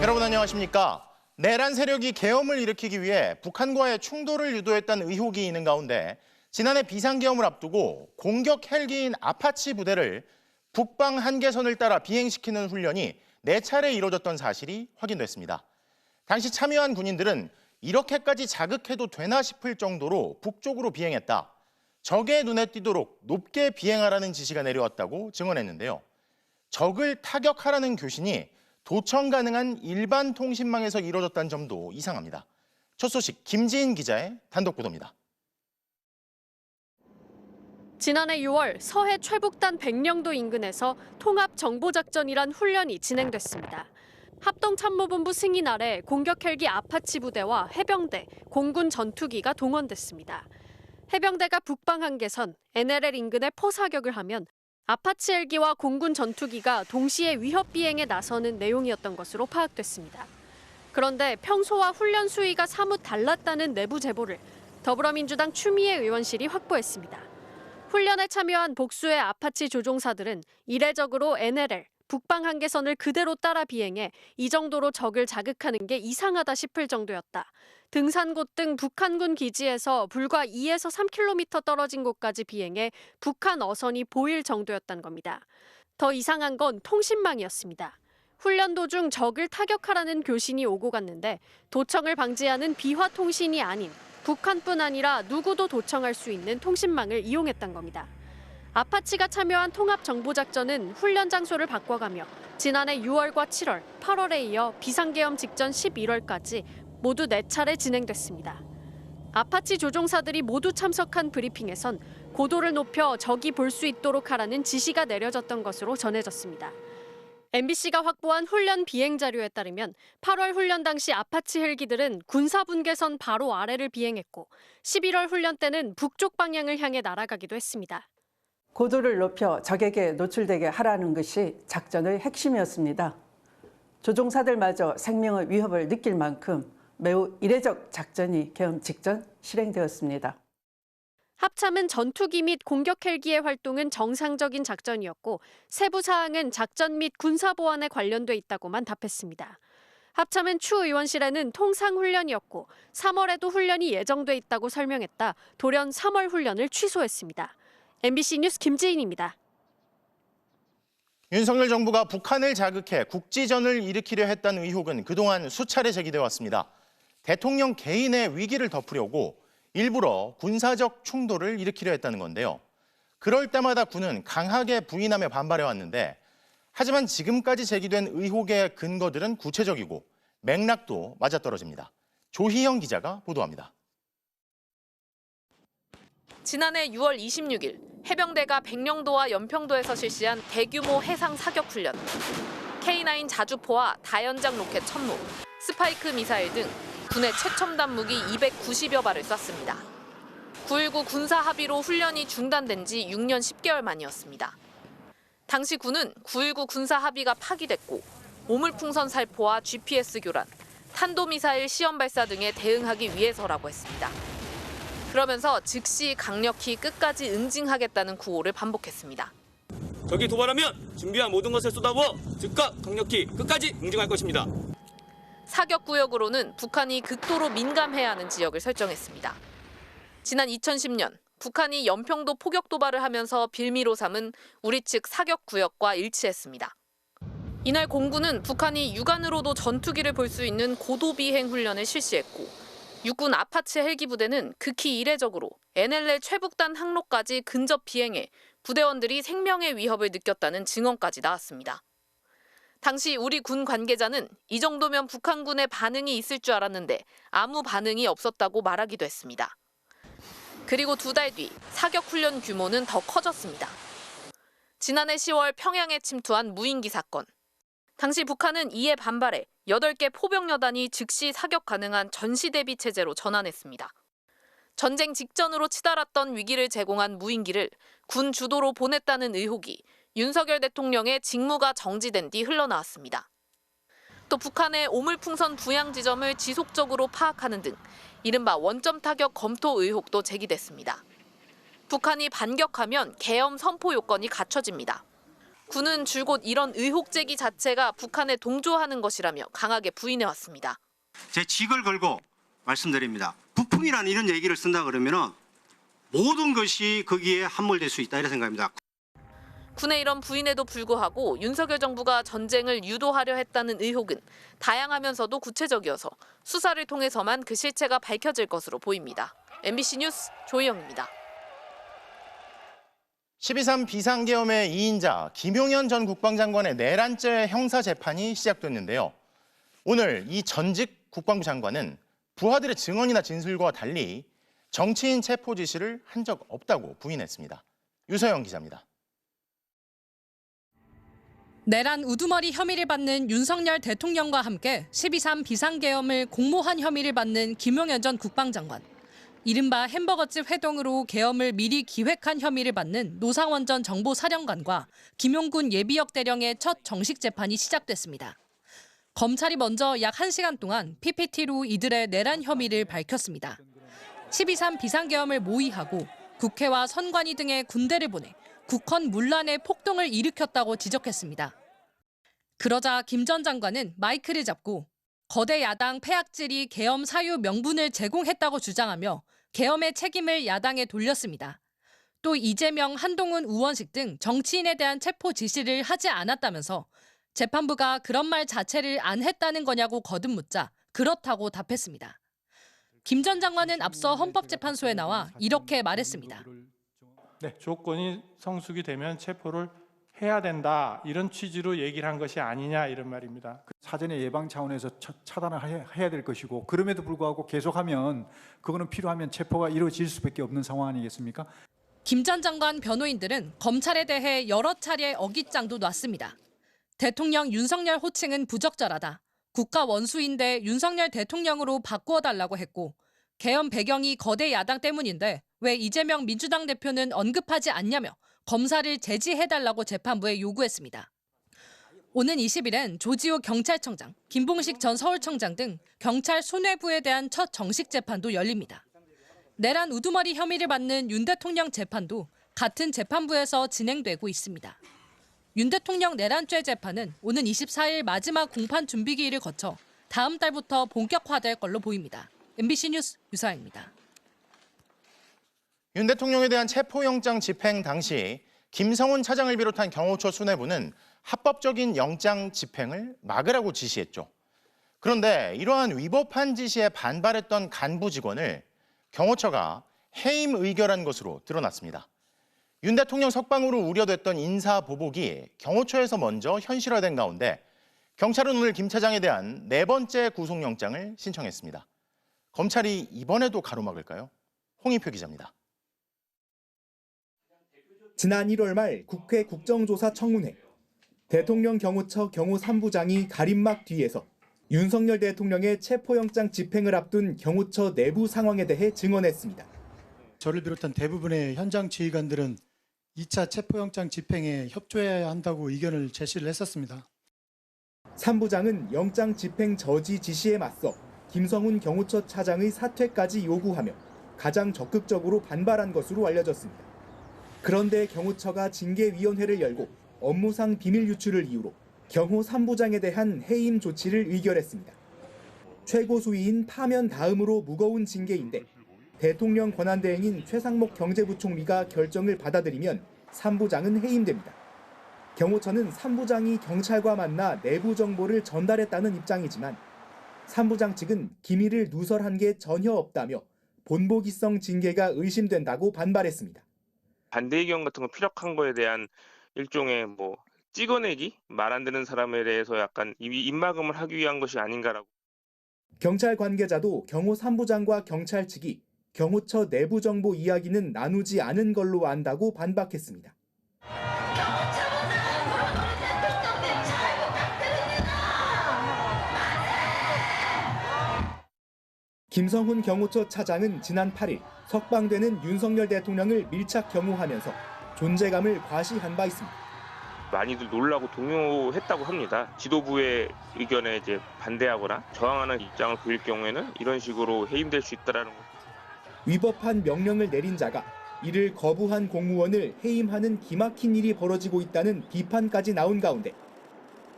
여러분 안녕하십니까? 내란 세력이 계엄을 일으키기 위해 북한과의 충돌을 유도했다는 의혹이 있는 가운데 지난해 비상계엄을 앞두고 공격 헬기인 아파치 부대를 북방 한계선을 따라 비행시키는 훈련이 4차례 이뤄졌던 사실이 확인됐습니다. 당시 참여한 군인들은 이렇게까지 자극해도 되나 싶을 정도로 북쪽으로 비행했다. 적의 눈에 띄도록 높게 비행하라는 지시가 내려왔다고 증언했는데요. 적을 타격하라는 교신이 도청 가능한 일반 통신망에서 이뤄졌다는 점도 이상합니다. 첫 소식 김지인 기자의 단독 보도입니다. 지난해 6월 서해 최북단 백령도 인근에서 통합정보작전이란 훈련이 진행됐습니다. 합동참모본부 승인 아래 공격 헬기 아파치 부대와 해병대, 공군 전투기가 동원됐습니다. 해병대가 북방 한계선 NLL 인근에 포사격을 하면 아파치 헬기와 공군 전투기가 동시에 위협 비행에 나서는 내용이었던 것으로 파악됐습니다. 그런데 평소와 훈련 수위가 사뭇 달랐다는 내부 제보를 더불어민주당 추미애 의원실이 확보했습니다. 훈련에 참여한 복수의 아파치 조종사들은 이례적으로 NLL, 북방 한계선을 그대로 따라 비행해 이 정도로 적을 자극하는 게 이상하다 싶을 정도였다. 등산곳 등 북한군 기지에서 불과 2에서 3km 떨어진 곳까지 비행해 북한 어선이 보일 정도였다는 겁니다. 더 이상한 건 통신망이었습니다. 훈련 도중 적을 타격하라는 교신이 오고 갔는데 도청을 방지하는 비화 통신이 아닌 북한뿐 아니라 누구도 도청할 수 있는 통신망을 이용했던 겁니다. 아파치가 참여한 통합정보작전은 훈련 장소를 바꿔가며 지난해 6월과 7월, 8월에 이어 비상계엄 직전 11월까지 모두 4차례 진행됐습니다. 아파치 조종사들이 모두 참석한 브리핑에선 고도를 높여 적이 볼 수 있도록 하라는 지시가 내려졌던 것으로 전해졌습니다. MBC가 확보한 훈련 비행 자료에 따르면 8월 훈련 당시 아파치 헬기들은 군사분계선 바로 아래를 비행했고 11월 훈련 때는 북쪽 방향을 향해 날아가기도 했습니다. 고도를 높여 적에게 노출되게 하라는 것이 작전의 핵심이었습니다. 조종사들마저 생명의 위협을 느낄 만큼 매우 이례적 작전이 계엄 직전 실행되었습니다. 합참은 전투기 및 공격 헬기의 활동은 정상적인 작전이었고 세부 사항은 작전 및 군사보안에 관련돼 있다고만 답했습니다. 합참은 추 의원실에는 통상훈련이었고 3월에도 훈련이 예정돼 있다고 설명했다. 돌연 3월 훈련을 취소했습니다. MBC 뉴스 김지인입니다. 윤석열 정부가 북한을 자극해 국지전을 일으키려 했다는 의혹은 그동안 수차례 제기돼 왔습니다. 대통령 개인의 위기를 덮으려고 일부러 군사적 충돌을 일으키려 했다는 건데요. 그럴 때마다 군은 강하게 부인하며 반발해왔는데 하지만 지금까지 제기된 의혹의 근거들은 구체적이고 맥락도 맞아떨어집니다. 조희영 기자가 보도합니다. 지난해 6월 26일 해병대가 백령도와 연평도에서 실시한 대규모 해상 사격 훈련. K9 자주포와 다연장 로켓 천무, 스파이크 미사일 등 군의 최첨단 무기 290여 발을 쐈습니다. 9.19 군사 합의로 훈련이 중단된 지 6년 10개월 만이었습니다. 당시 군은 9.19 군사 합의가 파기됐고 오물풍선 살포와 GPS 교란, 탄도미사일 시험 발사 등에 대응하기 위해서라고 했습니다. 그러면서 즉시 강력히 끝까지 응징하겠다는 구호를 반복했습니다. 적이 도발하면 준비한 모든 것을 쏟아부어 즉각 강력히 끝까지 응징할 것입니다. 사격 구역으로는 북한이 극도로 민감해야 하는 지역을 설정했습니다. 지난 2010년 북한이 연평도 포격 도발을 하면서 빌미로 삼은 우리 측 사격 구역과 일치했습니다. 이날 공군은 북한이 육안으로도 전투기를 볼 수 있는 고도 비행 훈련을 실시했고 육군 아파치 헬기 부대는 극히 이례적으로 NLL 최북단 항로까지 근접 비행해 부대원들이 생명의 위협을 느꼈다는 증언까지 나왔습니다. 당시 우리 군 관계자는 이 정도면 북한군의 반응이 있을 줄 알았는데 아무 반응이 없었다고 말하기도 했습니다. 그리고 2달 뒤 사격 훈련 규모는 더 커졌습니다. 지난해 10월 평양에 침투한 무인기 사건. 당시 북한은 이에 반발해 8개 포병여단이 즉시 사격 가능한 전시대비 체제로 전환했습니다. 전쟁 직전으로 치달았던 위기를 제공한 무인기를 군 주도로 보냈다는 의혹이 윤석열 대통령의 직무가 정지된 뒤 흘러나왔습니다. 또 북한의 오물풍선 부양 지점을 지속적으로 파악하는 등 이른바 원점 타격 검토 의혹도 제기됐습니다. 북한이 반격하면 계엄 선포 요건이 갖춰집니다. 군은 줄곧 이런 의혹 제기 자체가 북한에 동조하는 것이라며 강하게 부인해왔습니다. 제 직을 걸고 말씀드립니다. 부품이라는 이런 얘기를 쓴다 그러면은 모든 것이 거기에 함몰될 수 있다 이런 생각입니다. 군의 이런 부인에도 불구하고 윤석열 정부가 전쟁을 유도하려 했다는 의혹은 다양하면서도 구체적이어서 수사를 통해서만 그 실체가 밝혀질 것으로 보입니다. MBC 뉴스 조희영입니다. 12.3 비상계엄의 2인자 김용현 전 국방장관의 내란죄 형사재판이 시작됐는데요. 오늘 이 전직 국방부 장관은 부하들의 증언이나 진술과 달리 정치인 체포 지시를 한 적 없다고 부인했습니다. 유서영 기자입니다. 내란 우두머리 혐의를 받는 윤석열 대통령과 함께 12.3 비상계엄을 공모한 혐의를 받는 김용현 전 국방장관. 이른바 햄버거집 회동으로 계엄을 미리 기획한 혐의를 받는 노상원 전 정보사령관과 김용군 예비역 대령의 첫 정식 재판이 시작됐습니다. 검찰이 먼저 약 1시간 동안 PPT로 이들의 내란 혐의를 밝혔습니다. 12.3 비상계엄을 모의하고 국회와 선관위 등의 군대를 보내 국헌 문란의 폭동을 일으켰다고 지적했습니다. 그러자 김 전 장관은 마이크를 잡고 거대 야당 패악질이 계엄 사유 명분을 제공했다고 주장하며 계엄의 책임을 야당에 돌렸습니다. 또 이재명, 한동훈, 우원식 등 정치인에 대한 체포 지시를 하지 않았다면서 재판부가 그런 말 자체를 안 했다는 거냐고 거듭 묻자 그렇다고 답했습니다. 김 전 장관은 앞서 헌법재판소에 나와 이렇게 말했습니다. 네, 조건이 성숙이 되면 체포를 해야 된다 이런 취지로 얘기를 한 것이 아니냐 이런 말입니다. 사전에 예방 차원에서 차단을 해야 될 것이고 그럼에도 불구하고 계속하면 그거는 필요하면 체포가 이루어질 수밖에 없는 상황 아니겠습니까? 김 전 장관 변호인들은 검찰에 대해 여러 차례 어깃장도 놨습니다. 대통령 윤석열 호칭은 부적절하다. 국가 원수인데 윤석열 대통령으로 바꾸어달라고 했고 계엄 배경이 거대 야당 때문인데 왜 이재명 민주당 대표는 언급하지 않냐며 검사를 제지해달라고 재판부에 요구했습니다. 오는 20일엔 조지호 경찰청장, 김봉식 전 서울청장 등 경찰 수뇌부에 대한 첫 정식 재판도 열립니다. 내란 우두머리 혐의를 받는 윤 대통령 재판도 같은 재판부에서 진행되고 있습니다. 윤 대통령 내란죄 재판은 오는 24일 마지막 공판 준비기일을 거쳐 다음 달부터 본격화될 걸로 보입니다. MBC 뉴스 유서영입니다. 윤 대통령에 대한 체포영장 집행 당시 김성훈 차장을 비롯한 경호처 수뇌부는 합법적인 영장 집행을 막으라고 지시했죠. 그런데 이러한 위법한 지시에 반발했던 간부 직원을 경호처가 해임 의결한 것으로 드러났습니다. 윤 대통령 석방으로 우려됐던 인사보복이 경호처에서 먼저 현실화된 가운데 경찰은 오늘 김 차장에 대한 4번째 구속영장을 신청했습니다. 검찰이 이번에도 가로막을까요? 홍익표 기자입니다. 지난 1월 말 국회 국정조사 청문회. 대통령 경호처 경호 3부장이 가림막 뒤에서 윤석열 대통령의 체포영장 집행을 앞둔 경호처 내부 상황에 대해 증언했습니다. 저를 비롯한 대부분의 현장 지휘관들은 2차 체포영장 집행에 협조해야 한다고 의견을 제시를 했었습니다. 3부장은 영장 집행 저지 지시에 맞서 김성훈 경호처 차장의 사퇴까지 요구하며 가장 적극적으로 반발한 것으로 알려졌습니다. 그런데 경호처가 징계위원회를 열고 업무상 비밀 유출을 이유로 경호 3부장에 대한 해임 조치를 의결했습니다. 최고 수위인 파면 다음으로 무거운 징계인데 대통령 권한대행인 최상목 경제부총리가 결정을 받아들이면 3부장은 해임됩니다. 경호처는 3부장이 경찰과 만나 내부 정보를 전달했다는 입장이지만 3부장 측은 기밀을 누설한 게 전혀 없다며 본보기성 징계가 의심된다고 반발했습니다. 반대 의견 같은 거 피력한 거에 대한 일종의 찍어내기? 말 안 되는 사람에 대해서 약간 입막음을 하기 위한 것이 아닌가라고. 경찰 관계자도 경호 3부장과 경찰 측이 경호처 내부 정보 이야기는 나누지 않은 걸로 안다고 반박했습니다. 김성훈 경호처 차장은 지난 8일 석방되는 윤석열 대통령을 밀착 경호하면서 존재감을 과시한 바 있습니다. 많이들 놀라고 동요했다고 합니다. 지도부의 의견에 반대하거나 저항하는 입장을 보일 경우에는 이런 식으로 해임될 수 있다라는 것. 위법한 명령을 내린 자가 이를 거부한 공무원을 해임하는 기막힌 일이 벌어지고 있다는 비판까지 나온 가운데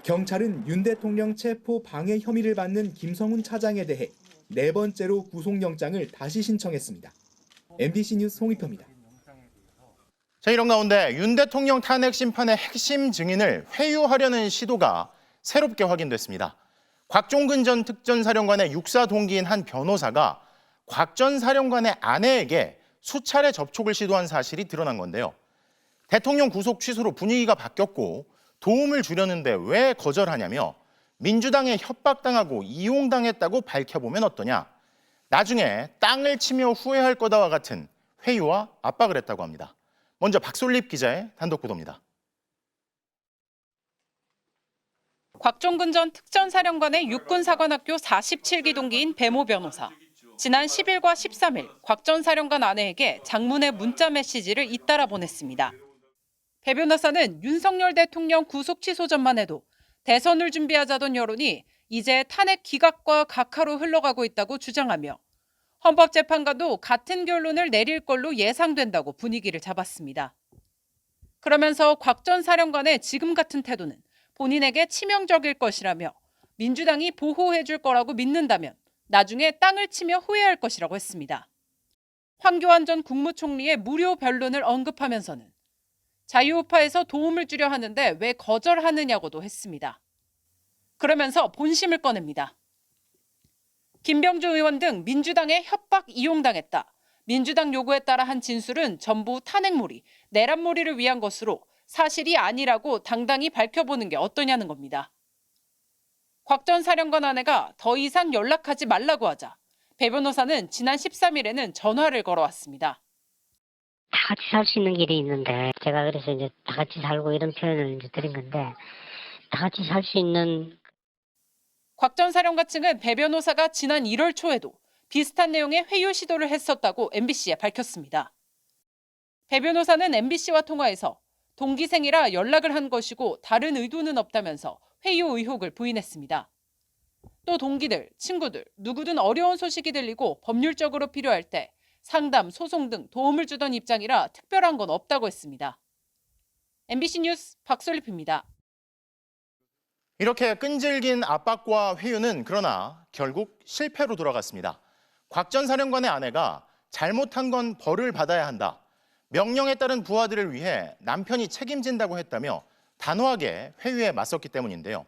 경찰은 윤 대통령 체포 방해 혐의를 받는 김성훈 차장에 대해 4번째로 구속영장을 다시 신청했습니다. MBC 뉴스 송희표입니다. 자, 이런 가운데 윤 대통령 탄핵 심판의 핵심 증인을 회유하려는 시도가 새롭게 확인됐습니다. 곽종근 전 특전사령관의 육사 동기인 한 변호사가 곽 전 사령관의 아내에게 수차례 접촉을 시도한 사실이 드러난 건데요. 대통령 구속 취소로 분위기가 바뀌었고 도움을 주려는데 왜 거절하냐며 민주당에 협박당하고 이용당했다고 밝혀보면 어떠냐. 나중에 땅을 치며 후회할 거다와 같은 회유와 압박을 했다고 합니다. 먼저 박솔립 기자의 단독 보도입니다. 곽종근 전 특전사령관의 육군사관학교 47기 동기인 배모 변호사. 지난 10일과 13일 곽 전 사령관 아내에게 장문의 문자 메시지를 잇따라 보냈습니다. 배 변호사는 윤석열 대통령 구속 취소 전만 해도 대선을 준비하자던 여론이 이제 탄핵 기각과 각하로 흘러가고 있다고 주장하며 헌법재판관도 같은 결론을 내릴 걸로 예상된다고 분위기를 잡았습니다. 그러면서 곽 전 사령관의 지금 같은 태도는 본인에게 치명적일 것이라며 민주당이 보호해 줄 거라고 믿는다면 나중에 땅을 치며 후회할 것이라고 했습니다. 황교안 전 국무총리의 무료 변론을 언급하면서는 자유우파에서 도움을 주려 하는데 왜 거절하느냐고도 했습니다. 그러면서 본심을 꺼냅니다. 김병주 의원 등 민주당에 협박 이용당했다. 민주당 요구에 따라 한 진술은 전부 탄핵몰이, 내란몰이를 위한 것으로 사실이 아니라고 당당히 밝혀보는 게 어떠냐는 겁니다. 곽 전 사령관 아내가 더 이상 연락하지 말라고 하자 배 변호사는 지난 13일에는 전화를 걸어왔습니다. 다 같이 살 수 있는 길이 있는데 제가 그래서 이제 다 같이 살고 이런 표현을 이제 드린 건데 다 같이 살 수 있는 곽 전 사령관 측은 배 변호사가 지난 1월 초에도 비슷한 내용의 회유 시도를 했었다고 MBC에 밝혔습니다. 배 변호사는 MBC와 통화에서 동기생이라 연락을 한 것이고 다른 의도는 없다면서 회유 의혹을 부인했습니다. 또 동기들, 친구들, 누구든 어려운 소식이 들리고 법률적으로 필요할 때 상담, 소송 등 도움을 주던 입장이라 특별한 건 없다고 했습니다. MBC 뉴스 박솔립입니다. 이렇게 끈질긴 압박과 회유는 그러나 결국 실패로 돌아갔습니다. 곽 전 사령관의 아내가 잘못한 건 벌을 받아야 한다. 명령에 따른 부하들을 위해 남편이 책임진다고 했다며 단호하게 회유에 맞섰기 때문인데요.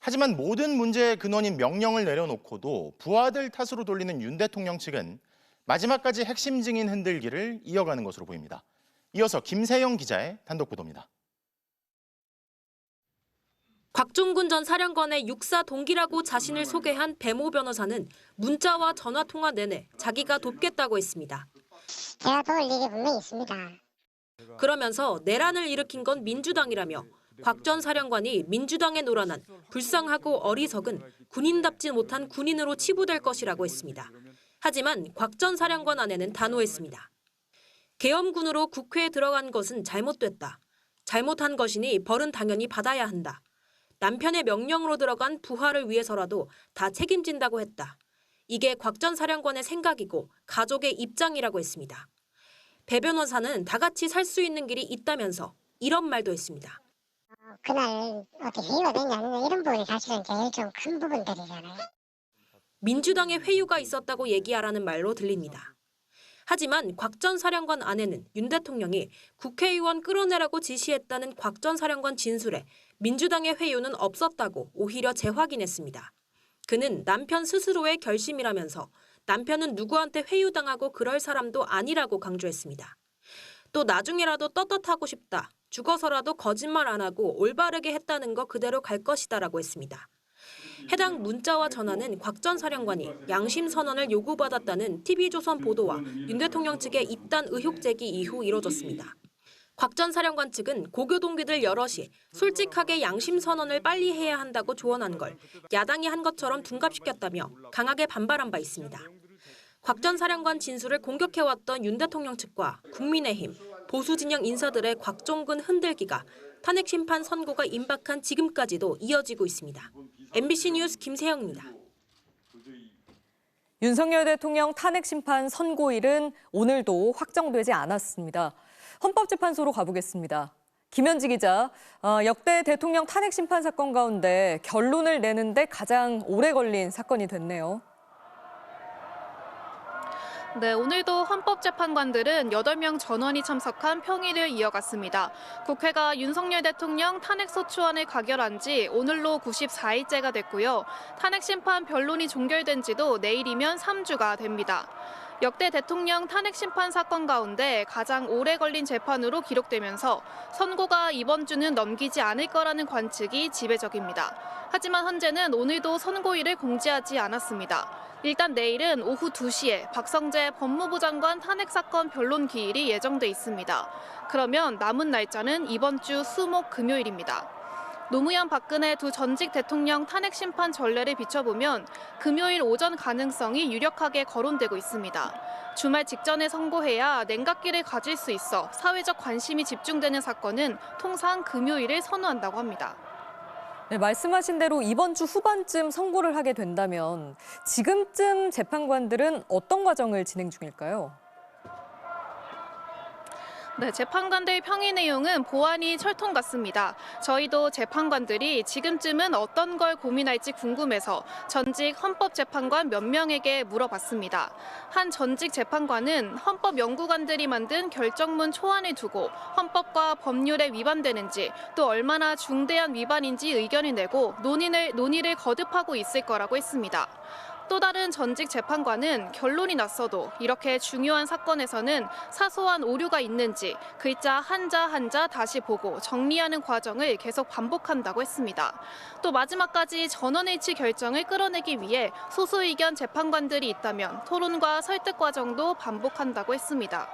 하지만 모든 문제의 근원인 명령을 내려놓고도 부하들 탓으로 돌리는 윤 대통령 측은 마지막까지 핵심 증인 흔들기를 이어가는 것으로 보입니다. 이어서 김세영 기자의 단독 보도입니다. 곽종근 전 사령관의 육사 동기라고 자신을 소개한 배모 변호사는 문자와 전화 통화 내내 자기가 돕겠다고 했습니다. 제가 도울 일이 분명히 있습니다. 그러면서 내란을 일으킨 건 민주당이라며 곽 전 사령관이 민주당에 놀아난 불쌍하고 어리석은 군인답지 못한 군인으로 치부될 것이라고 했습니다. 하지만 곽 전 사령관 아내는 단호했습니다. 계엄군으로 국회에 들어간 것은 잘못됐다. 잘못한 것이니 벌은 당연히 받아야 한다. 남편의 명령으로 들어간 부하를 위해서라도 다 책임진다고 했다. 이게 곽 전 사령관의 생각이고 가족의 입장이라고 했습니다. 배 변호사는 다 같이 살 수 있는 길이 있다면서 이런 말도 했습니다. 그날 어떻게 회유가 됐냐 이런 부분이 사실은 제일 좀 큰 부분들이잖아요. 민주당에 회유가 있었다고 얘기하라는 말로 들립니다. 하지만 곽 전 사령관 아내는 윤 대통령이 국회의원 끌어내라고 지시했다는 곽 전 사령관 진술에 민주당의 회유는 없었다고 오히려 재확인했습니다. 그는 남편 스스로의 결심이라면서 남편은 누구한테 회유당하고 그럴 사람도 아니라고 강조했습니다. 또 나중에라도 떳떳하고 싶다. 죽어서라도 거짓말 안 하고 올바르게 했다는 거 그대로 갈 것이다라고 했습니다. 해당 문자와 전화는 곽 전 사령관이 양심 선언을 요구받았다는 TV조선 보도와 윤 대통령 측의 이딴 의혹 제기 이후 이뤄졌습니다. 곽 전 사령관 측은 고교 동기들 여럿이 솔직하게 양심 선언을 빨리 해야 한다고 조언한 걸 야당이 한 것처럼 둔갑시켰다며 강하게 반발한 바 있습니다. 곽 전 사령관 진술을 공격해왔던 윤 대통령 측과 국민의힘, 보수 진영 인사들의 곽종근 흔들기가 탄핵 심판 선고가 임박한 지금까지도 이어지고 있습니다. MBC 뉴스 김세영입니다. 윤석열 대통령 탄핵 심판 선고일은 오늘도 확정되지 않았습니다. 헌법재판소로 가보겠습니다. 김현지 기자, 역대 대통령 탄핵 심판 사건 가운데 결론을 내는데 가장 오래 걸린 사건이 됐네요. 네, 오늘도 헌법재판관들은 8명 전원이 참석한 평일을 이어갔습니다. 국회가 윤석열 대통령 탄핵소추안을 가결한 지 오늘로 94일째가 됐고요. 탄핵심판 변론이 종결된 지도 내일이면 3주가 됩니다. 역대 대통령 탄핵심판 사건 가운데 가장 오래 걸린 재판으로 기록되면서 선고가 이번 주는 넘기지 않을 거라는 관측이 지배적입니다. 하지만 헌재는 오늘도 선고일을 공지하지 않았습니다. 일단 내일은 오후 2시에 박성재 법무부 장관 탄핵 사건 변론 기일이 예정돼 있습니다. 그러면 남은 날짜는 이번 주 수목 금요일입니다. 노무현 박근혜 두 전직 대통령 탄핵 심판 전례를 비춰보면 금요일 오전 가능성이 유력하게 거론되고 있습니다. 주말 직전에 선고해야 냉각기를 가질 수 있어 사회적 관심이 집중되는 사건은 통상 금요일을 선호한다고 합니다. 네, 말씀하신 대로 이번 주 후반쯤 선고를 하게 된다면 지금쯤 재판관들은 어떤 과정을 진행 중일까요? 네, 재판관들 평의 내용은 보안이 철통 같습니다. 저희도 재판관들이 지금쯤은 어떤 걸 고민할지 궁금해서 전직 헌법재판관 몇 명에게 물어봤습니다. 한 전직 재판관은 헌법연구관들이 만든 결정문 초안을 두고 헌법과 법률에 위반되는지 또 얼마나 중대한 위반인지 의견을 내고 논의를 거듭하고 있을 거라고 했습니다. 또 다른 전직 재판관은 결론이 났어도 이렇게 중요한 사건에서는 사소한 오류가 있는지 글자 한자 다시 보고 정리하는 과정을 계속 반복한다고 했습니다. 또 마지막까지 전원일치 결정을 끌어내기 위해 소수 의견 재판관들이 있다면 토론과 설득 과정도 반복한다고 했습니다.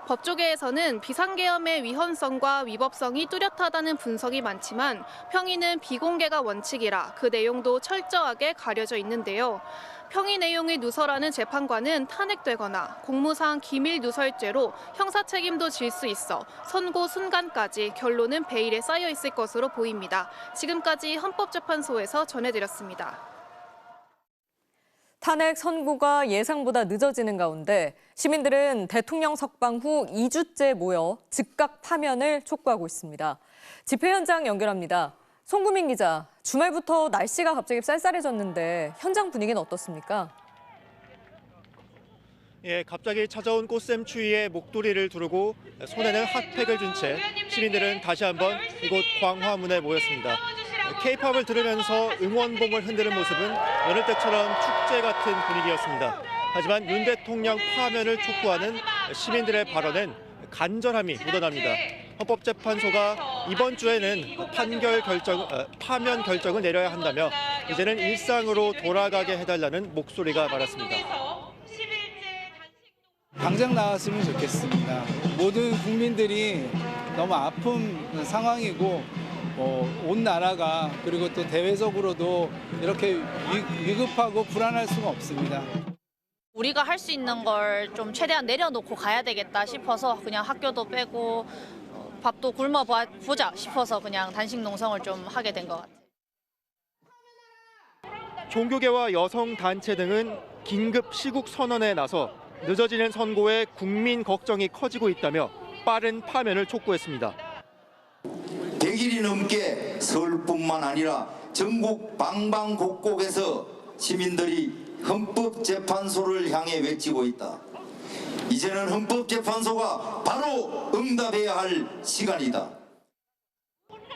법조계에서는 비상계엄의 위헌성과 위법성이 뚜렷하다는 분석이 많지만 평의는 비공개가 원칙이라 그 내용도 철저하게 가려져 있는데요. 평의 내용을 누설하는 재판관은 탄핵되거나 공무상 기밀 누설죄로 형사 책임도 질 수 있어 선고 순간까지 결론은 베일에 쌓여 있을 것으로 보입니다. 지금까지 헌법재판소에서 전해드렸습니다. 탄핵 선고가 예상보다 늦어지는 가운데 시민들은 대통령 석방 후 2주째 모여 즉각 파면을 촉구하고 있습니다. 집회 현장 연결합니다. 송구민 기자, 주말부터 날씨가 갑자기 쌀쌀해졌는데 현장 분위기는 어떻습니까? 예, 갑자기 찾아온 꽃샘 추위에 목도리를 두르고 손에는 핫팩을 든 채 시민들은 다시 한번 이곳 광화문에 모였습니다. K-팝을 들으면서 응원봉을 흔드는 모습은 여느 때처럼 축제 같은 분위기였습니다. 하지만 윤 대통령 파면을 촉구하는 시민들의 발언엔 간절함이 묻어납니다. 헌법재판소가 이번 주에는 파면 결정을 내려야 한다며 이제는 일상으로 돌아가게 해달라는 목소리가 많았습니다. 당장 나왔으면 좋겠습니다. 모든 국민들이 너무 아픈 상황이고 온 나라가 그리고 또 대외적으로도 이렇게 위급하고 불안할 수가 없습니다. 우리가 할 수 있는 걸 좀 최대한 내려놓고 가야 되겠다 싶어서 그냥 학교도 빼고 밥도 굶어 보자 싶어서 그냥 단식 농성을 좀 하게 된 것 같아요. 종교계와 여성단체 등은 긴급 시국 선언에 나서 늦어지는 선고에 국민 걱정이 커지고 있다며 빠른 파면을 촉구했습니다. 100일이 넘게 서울뿐만 아니라 전국 방방곡곡에서 시민들이 헌법재판소를 향해 외치고 있다. 이제는 헌법재판소가 바로 응답해야 할 시간이다.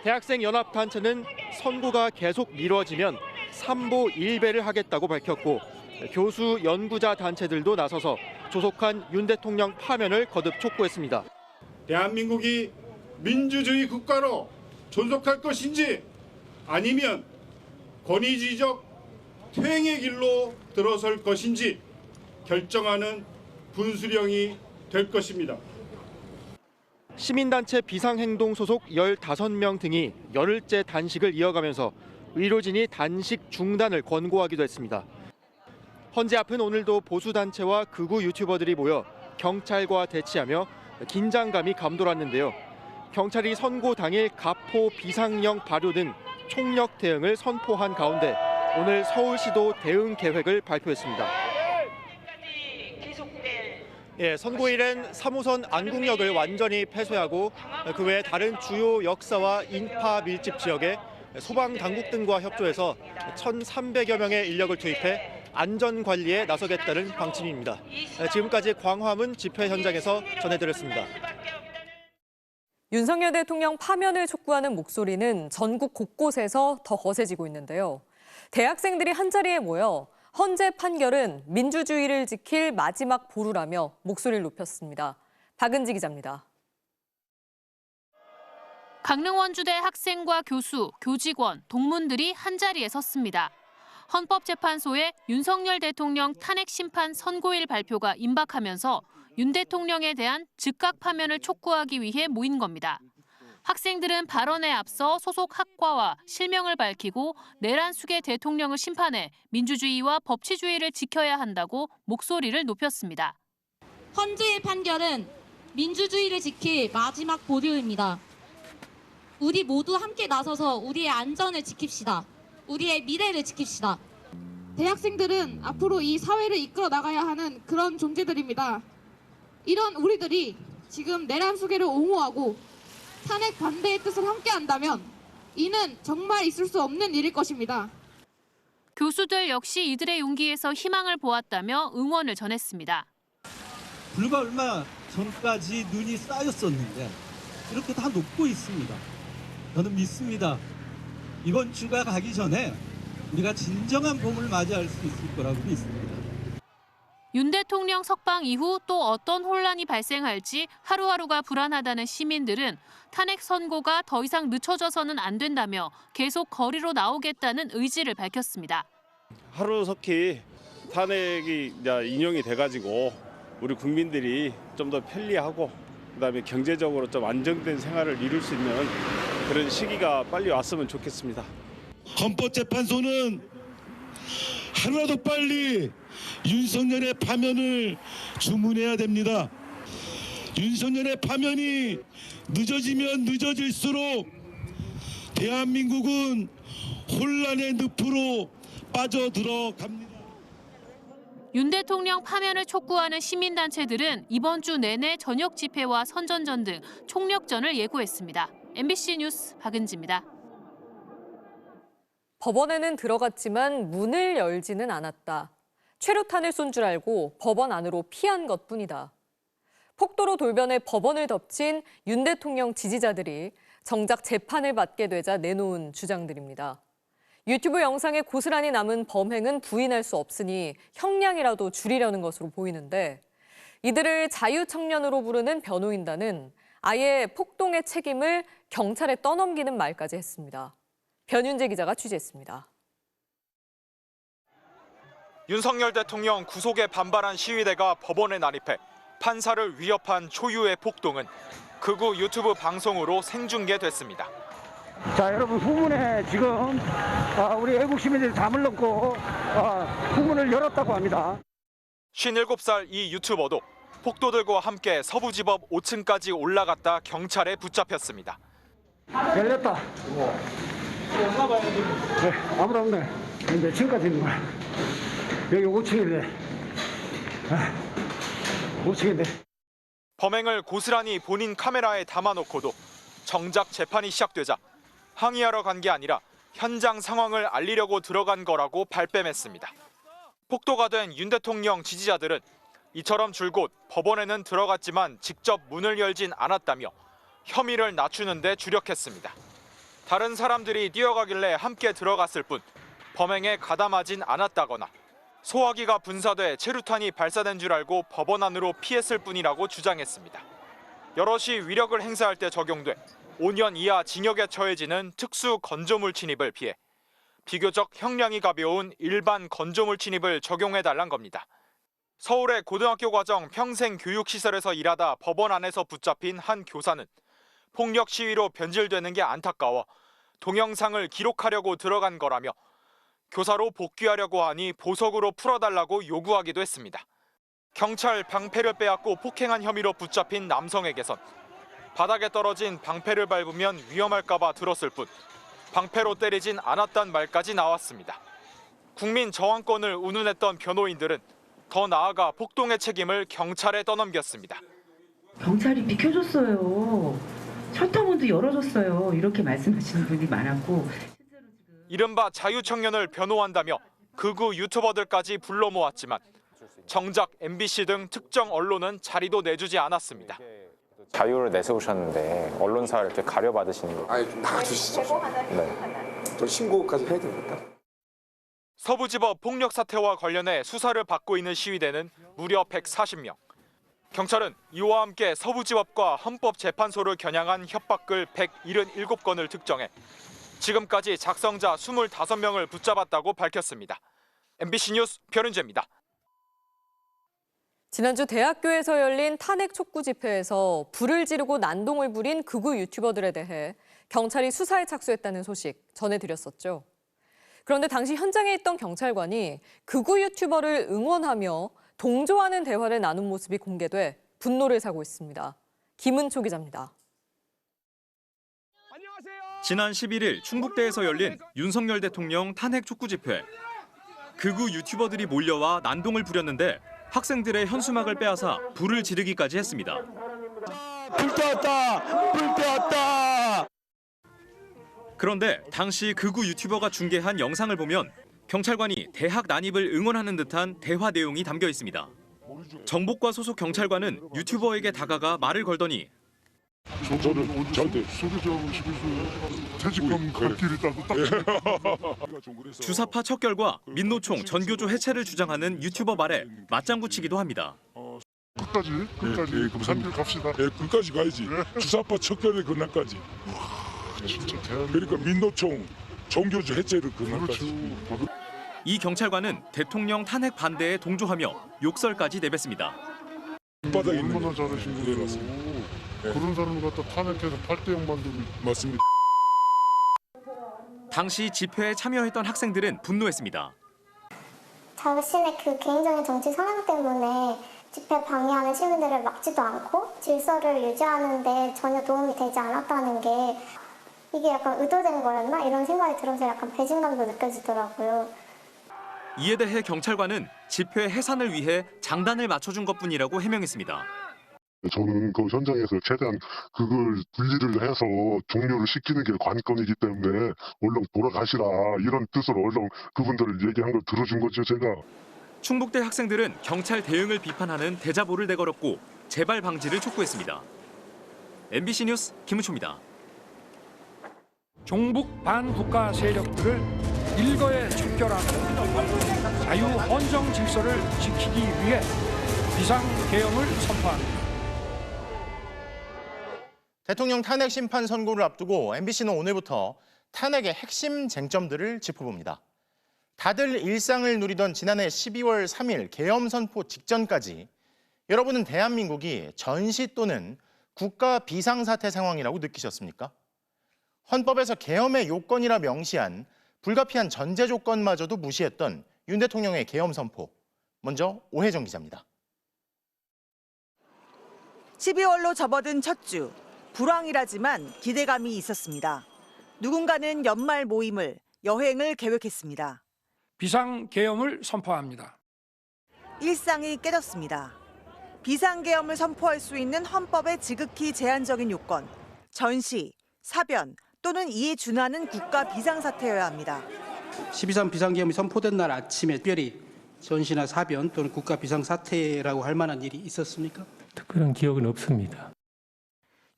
대학생 연합단체는 선고가 계속 미뤄지면 삼보 1배를 하겠다고 밝혔고 교수 연구자 단체들도 나서서 조속한 윤 대통령 파면을 거듭 촉구했습니다. 대한민국이 민주주의 국가로 존속할 것인지 아니면 권위주의적 퇴행의 길로 들어설 것인지 결정하는 분수령이 될 것입니다. 시민단체 비상행동 소속 15명 등이 열흘째 단식을 이어가면서 의료진이 단식 중단을 권고하기도 했습니다. 헌재 앞은 오늘도 보수단체와 극우 유튜버들이 모여 경찰과 대치하며 긴장감이 감돌았는데요. 경찰이 선고 당일 가포 비상령 발효 등 총력 대응을 선포한 가운데 오늘 서울시도 대응 계획을 발표했습니다. 선고일엔 3호선 안국역을 완전히 폐쇄하고 그 외 다른 주요 역사와 인파 밀집 지역에 소방당국 등과 협조해서 1,300여 명의 인력을 투입해 안전관리에 나서겠다는 방침입니다. 지금까지 광화문 집회 현장에서 전해드렸습니다. 윤석열 대통령 파면을 촉구하는 목소리는 전국 곳곳에서 더 거세지고 있는데요. 대학생들이 한자리에 모여 헌재 판결은 민주주의를 지킬 마지막 보루라며 목소리를 높였습니다. 박은지 기자입니다. 강릉 원주대 학생과 교수, 교직원, 동문들이 한자리에 섰습니다. 헌법재판소에 윤석열 대통령 탄핵 심판 선고일 발표가 임박하면서 윤 대통령에 대한 즉각 파면을 촉구하기 위해 모인 겁니다. 학생들은 발언에 앞서 소속 학과와 실명을 밝히고 내란 수계 대통령을 심판해 민주주의와 법치주의를 지켜야 한다고 목소리를 높였습니다. 헌재의 판결은 민주주의를 지킬 마지막 보루입니다. 우리 모두 함께 나서서 우리의 안전을 지킵시다. 우리의 미래를 지킵시다. 대학생들은 앞으로 이 사회를 이끌어 나가야 하는 그런 존재들입니다. 이런 우리들이 지금 내란 수계를 옹호하고 탄핵 반대의 뜻을 함께 한다면 이는 정말 있을 수 없는 일일 것입니다. 교수들 역시 이들의 용기에서 희망을 보았다며 응원을 전했습니다. 불과 얼마 전까지 눈이 쌓였었는데 이렇게 다 녹고 있습니다. 저는 믿습니다. 이번 주가 가기 전에 우리가 진정한 봄을 맞이할 수 있을 거라고 믿습니다. 윤 대통령 석방 이후 또 어떤 혼란이 발생할지 하루하루가 불안하다는 시민들은 탄핵 선고가 더 이상 늦춰져서는 안 된다며 계속 거리로 나오겠다는 의지를 밝혔습니다. 하루속히 탄핵이 인용이 돼가지고 우리 국민들이 좀 더 편리하고 그다음에 경제적으로 좀 안정된 생활을 이룰 수 있는 그런 시기가 빨리 왔으면 좋겠습니다. 헌법재판소는 하루라도 빨리 윤석열의 파면을 주문해야 됩니다. 윤석열의 파면이 늦어지면 늦어질수록 대한민국은 혼란의 늪으로 빠져들어갑니다. 윤 대통령 파면을 촉구하는 시민단체들은 이번 주 내내 저녁 집회와 선전전 등 총력전을 예고했습니다. MBC 뉴스 박은지입니다. 법원에는 들어갔지만 문을 열지는 않았다. 최루탄을 쏜 줄 알고 법원 안으로 피한 것뿐이다. 폭도로 돌변해 법원을 덮친 윤 대통령 지지자들이 정작 재판을 받게 되자 내놓은 주장들입니다. 유튜브 영상에 고스란히 남은 범행은 부인할 수 없으니 형량이라도 줄이려는 것으로 보이는데 이들을 자유청년으로 부르는 변호인단은 아예 폭동의 책임을 경찰에 떠넘기는 말까지 했습니다. 변윤재 기자가 취재했습니다. 윤석열 대통령 구속에 반발한 시위대가 법원에 난입해 판사를 위협한 초유의 폭동은 극우 유튜브 방송으로 생중계됐습니다. 자, 여러분 후문에 지금 우리 애국 시민들이 담을 넣고 후문을 열었다고 합니다. 57살 이 유튜버도 폭도들과 함께 서부지법 5층까지 올라갔다 경찰에 붙잡혔습니다. 열렸다. 네, 아무도 없네. 몇 층까지 있는 거야? 여기 5층인데. 5층인데. 범행을 고스란히 본인 카메라에 담아놓고도 정작 재판이 시작되자 항의하러 간 게 아니라 현장 상황을 알리려고 들어간 거라고 발뺌했습니다. 폭도가 된 윤 대통령 지지자들은 이처럼 줄곧 법원에는 들어갔지만 직접 문을 열진 않았다며 혐의를 낮추는 데 주력했습니다. 다른 사람들이 뛰어가길래 함께 들어갔을 뿐 범행에 가담하진 않았다거나 소화기가 분사돼 체류탄이 발사된 줄 알고 법원 안으로 피했을 뿐이라고 주장했습니다. 여럿이 위력을 행사할 때 적용돼 5년 이하 징역에 처해지는 특수 건조물 침입을 피해 비교적 형량이 가벼운 일반 건조물 침입을 적용해달란 겁니다. 서울의 고등학교 과정 평생교육시설에서 일하다 법원 안에서 붙잡힌 한 교사는 폭력 시위로 변질되는 게 안타까워 동영상을 기록하려고 들어간 거라며 교사로 복귀하려고 하니 보석으로 풀어달라고 요구하기도 했습니다. 경찰 방패를 빼앗고 폭행한 혐의로 붙잡힌 남성에게선 바닥에 떨어진 방패를 밟으면 위험할까 봐 들었을 뿐 방패로 때리진 않았단 말까지 나왔습니다. 국민 저항권을 운운했던 변호인들은 더 나아가 폭동의 책임을 경찰에 떠넘겼습니다. 경찰이 비켜줬어요. 셔터문도 열어줬어요. 이렇게 말씀하시는 분이 많았고. 이른바 자유청년을 변호한다며 극우 유튜버들까지 불러 모았지만 정작 MBC 등 특정 언론은 자리도 내주지 않았습니다. 자유를 내세우셨는데 언론사를 이렇게 가려받으시는 거. 아니 좀 나가주시죠. 네. 저 신고까지 해야 됩니까? 서부지법 폭력 사태와 관련해 수사를 받고 있는 시위대는 무려 140명. 경찰은 이와 함께 서부지법과 헌법재판소를 겨냥한 협박글 177건을 특정해 지금까지 작성자 25명을 붙잡았다고 밝혔습니다. MBC 뉴스 변은재입니다. 지난주 대학교에서 열린 탄핵 촉구 집회에서 불을 지르고 난동을 부린 극우 유튜버들에 대해 경찰이 수사에 착수했다는 소식 전해드렸었죠. 그런데 당시 현장에 있던 경찰관이 극우 유튜버를 응원하며 동조하는 대화를 나눈 모습이 공개돼 분노를 사고 있습니다. 김은초 기자입니다. 지난 11일 충북대에서 열린 윤석열 대통령 탄핵 촉구 집회. 극우 유튜버들이 몰려와 난동을 부렸는데 학생들의 현수막을 빼앗아 불을 지르기까지 했습니다. 불 떼었다! 불 떼었다! 그런데 당시 극우 유튜버가 중계한 영상을 보면 경찰관이 대학 난입을 응원하는 듯한 대화 내용이 담겨 있습니다. 정복과 소속 경찰관은 유튜버에게 다가가 말을 걸더니 저를 저한테 소개자하고 싶으세요? 퇴직하면 갈 길이 따로 주사파 척결과 민노총 전교조 해체를 주장하는 유튜버 말에 맞장구 치기도 합니다. 끝까지 산길 갑시다. 끝까지 가야지. 주사파 척결의 그날까지. 진짜 그러니까 민노총 전교조 해체를 그날까지. 이 경찰관은 대통령 탄핵 반대에 동조하며 욕설까지 내뱉습니다. 바닥에 얼마나 잘하신 거예요. 그런 사람을 갖다 탄핵해서 8대0 만들고. 맞습니다. 당시 집회에 참여했던 학생들은 분노했습니다. 자신의 그 개인적인 정치 성향 때문에 집회 방해하는 시민들을 막지도 않고 질서를 유지하는 데 전혀 도움이 되지 않았다는 게 이게 약간 의도된 거였나? 이런 생각이 들어서 약간 배신감도 느껴지더라고요. 이에 대해 경찰관은 집회 해산을 위해 장단을 맞춰준 것뿐이라고 해명했습니다. 저는 그 현장에서 최대한 그걸 분리를 해서 종료를 시키는 게 관건이기 때문에 얼른 돌아가시라 이런 뜻으로 얼른 그분들을 얘기한 걸 들어준 거죠, 제가. 충북대 학생들은 경찰 대응을 비판하는 대자보를 내걸었고 재발 방지를 촉구했습니다. MBC 뉴스 김은초입니다. 종북 반국가 세력들을 일거에 척결하고 자유 헌정 질서를 지키기 위해 비상계엄을 선포합니다. 대통령 탄핵 심판 선고를 앞두고 MBC는 오늘부터 탄핵의 핵심 쟁점들을 짚어봅니다. 다들 일상을 누리던 지난해 12월 3일 계엄 선포 직전까지 여러분은 대한민국이 전시 또는 국가 비상사태 상황이라고 느끼셨습니까? 헌법에서 계엄의 요건이라 명시한 불가피한 전제 조건마저도 무시했던 윤 대통령의 계엄 선포. 먼저 오혜정 기자입니다. 12월로 접어든 첫 주. 불황이라지만 기대감이 있었습니다. 누군가는 연말 모임을, 여행을 계획했습니다. 비상계엄을 선포합니다. 일상이 깨졌습니다. 비상계엄을 선포할 수 있는 헌법의 지극히 제한적인 요건, 전시, 사변 또는 이에 준하는 국가 비상사태여야 합니다. 12.3 비상계엄이 선포된 날 아침에 특별히 전시나 사변 또는 국가 비상사태라고 할 만한 일이 있었습니까? 특별한 기억은 없습니다.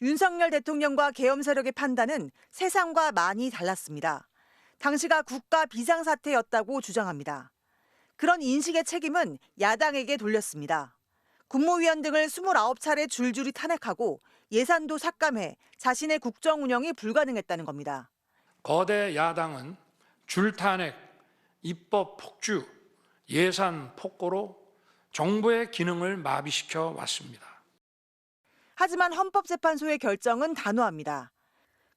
윤석열 대통령과 계엄 세력의 판단은 세상과 많이 달랐습니다. 당시가 국가 비상사태였다고 주장합니다. 그런 인식의 책임은 야당에게 돌렸습니다. 국무위원 등을 29차례 줄줄이 탄핵하고 예산도 삭감해 자신의 국정 운영이 불가능했다는 겁니다. 거대 야당은 줄탄핵, 입법 폭주, 예산 폭거로 정부의 기능을 마비시켜 왔습니다. 하지만 헌법재판소의 결정은 단호합니다.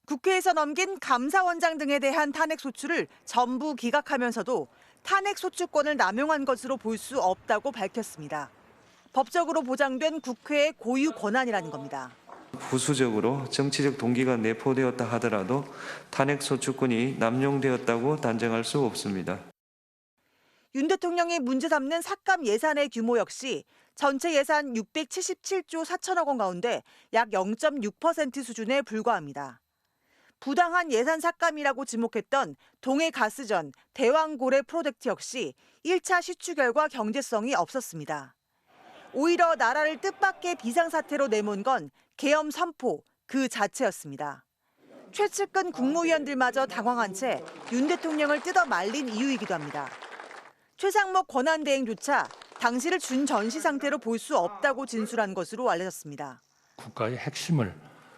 국회에서 넘긴 감사원장 등에 대한 탄핵 소추를 전부 기각하면서도 탄핵 소추권을 남용한 것으로 볼 수 없다고 밝혔습니다. 법적으로 보장된 국회의 고유 권한이라는 겁니다. 부수적으로 정치적 동기가 내포되었다 하더라도 탄핵 소추권이 남용되었다고 단정할 수 없습니다. 윤 대통령이 문제 삼는 삭감 예산의 규모 역시 전체 예산 677조 4천억 원 가운데 약 0.6% 수준에 불과합니다. 부당한 예산 삭감이라고 지목했던 동해가스전, 대왕고래 프로젝트 역시 1차 시추 결과 경제성이 없었습니다. 오히려 나라를 뜻밖의 비상사태로 내몬 건 계엄 선포 그 자체였습니다. 최측근 국무위원들마저 당황한 채 윤 대통령을 뜯어 말린 이유이기도 합니다. 최상목 권한대행조차 당시를 준전시 상태로 볼 수 없다고 진술한 것으로 알려졌습니다. 국가의 핵심을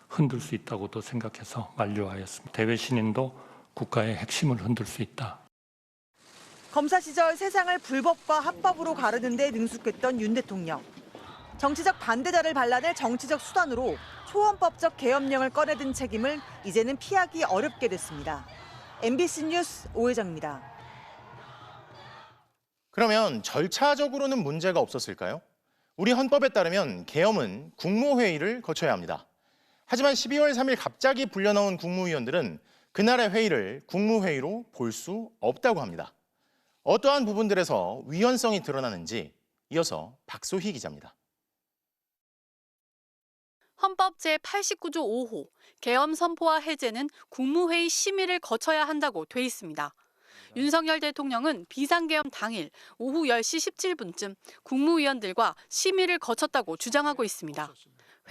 흔들 수 있다고도 생각해서 만료하였습니다. 대외 신인도 국가의 핵심을 흔들 수 있다. 검사 시절 세상을 불법과 합법으로 가르는 데 능숙했던 윤 대통령. 정치적 반대자를 발라낼 정치적 수단으로 초헌법적 계엄령을 꺼내든 책임을 이제는 피하기 어렵게 됐습니다. MBC 뉴스 오혜정입니다. 그러면 절차적으로는 문제가 없었을까요? 우리 헌법에 따르면 계엄은 국무회의를 거쳐야 합니다. 하지만 12월 3일 갑자기 불려나온 국무위원들은 그날의 회의를 국무회의로 볼 수 없다고 합니다. 어떠한 부분들에서 위헌성이 드러나는지 이어서 박소희 기자입니다. 헌법 제89조 5호 계엄 선포와 해제는 국무회의 심의를 거쳐야 한다고 돼 있습니다. 윤석열 대통령은 비상계엄 당일 오후 10시 17분쯤 국무위원들과 심의를 거쳤다고 주장하고 있습니다.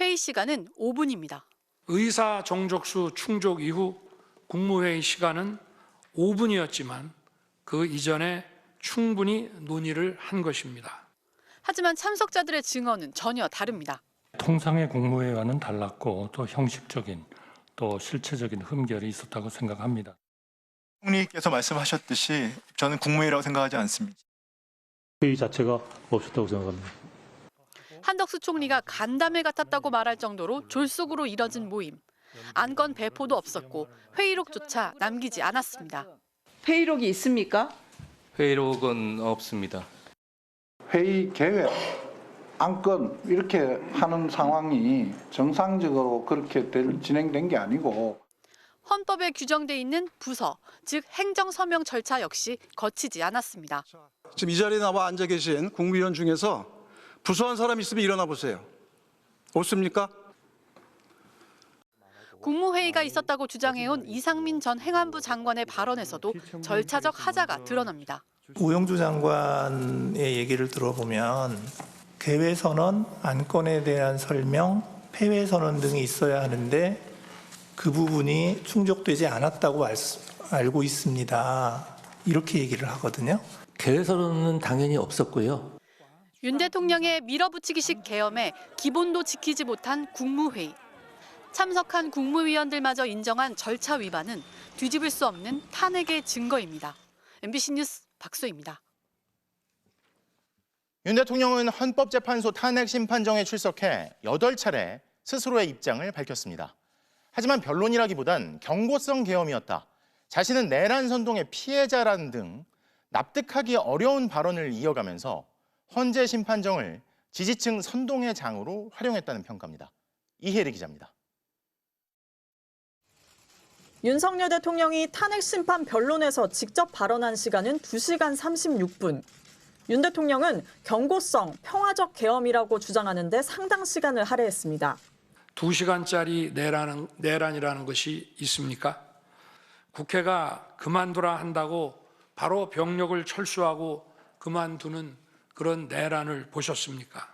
회의 시간은 5분입니다. 의사 정족수 충족 이후 국무회의 시간은 5분이었지만 그 이전에 충분히 논의를 한 것입니다. 하지만 참석자들의 증언은 전혀 다릅니다. 통상의 국무회의와는 달랐고 또 형식적인 또 실체적인 흠결이 있었다고 생각합니다. 총리께서 말씀하셨듯이 저는 국무회의라고 생각하지 않습니다. 회의 자체가 없었다고 생각합니다. 한덕수 총리가 간담회 같았다고 말할 정도로 졸속으로 이뤄진 모임. 안건 배포도 없었고 회의록조차 남기지 않았습니다. 회의록이 있습니까? 회의록은 없습니다. 회의 계획, 안건 이렇게 하는 상황이 정상적으로 그렇게 진행된 게 아니고 헌법에 규정돼 있는 부서, 즉 행정서명 절차 역시 거치지 않았습니다. 지금 이 자리에 나와 앉아 계신 국무위원 중에서 부서한 사람 있으면 일어나 보세요. 없습니까? 국무회의가 있었다고 주장해온 이상민 전 행안부 장관의 발언에서도 절차적 하자가 드러납니다. 우영주 장관의 얘기를 들어보면 개회선언, 안건에 대한 설명, 폐회선언 등이 있어야 하는데 그 부분이 충족되지 않았다고 알고 있습니다. 이렇게 얘기를 하거든요. 개회선언은 당연히 없었고요. 윤 대통령의 밀어붙이기식 계엄에 기본도 지키지 못한 국무회의. 참석한 국무위원들마저 인정한 절차 위반은 뒤집을 수 없는 탄핵의 증거입니다. MBC 뉴스 박소희입니다. 윤 대통령은 헌법재판소 탄핵심판정에 출석해 8차례 스스로의 입장을 밝혔습니다. 하지만 변론이라기보단 경고성 계엄이었다. 자신은 내란 선동의 피해자라는 등 납득하기 어려운 발언을 이어가면서 헌재 심판정을 지지층 선동의 장으로 활용했다는 평가입니다. 이혜리 기자입니다. 윤석열 대통령이 탄핵심판 변론에서 직접 발언한 시간은 2시간 36분. 윤 대통령은 경고성, 평화적 계엄이라고 주장하는데 상당 시간을 할애했습니다. 2시간짜리 내란이라는 것이 있습니까? 국회가 그만두라 한다고 바로 병력을 철수하고 그만두는 그런 내란을 보셨습니까?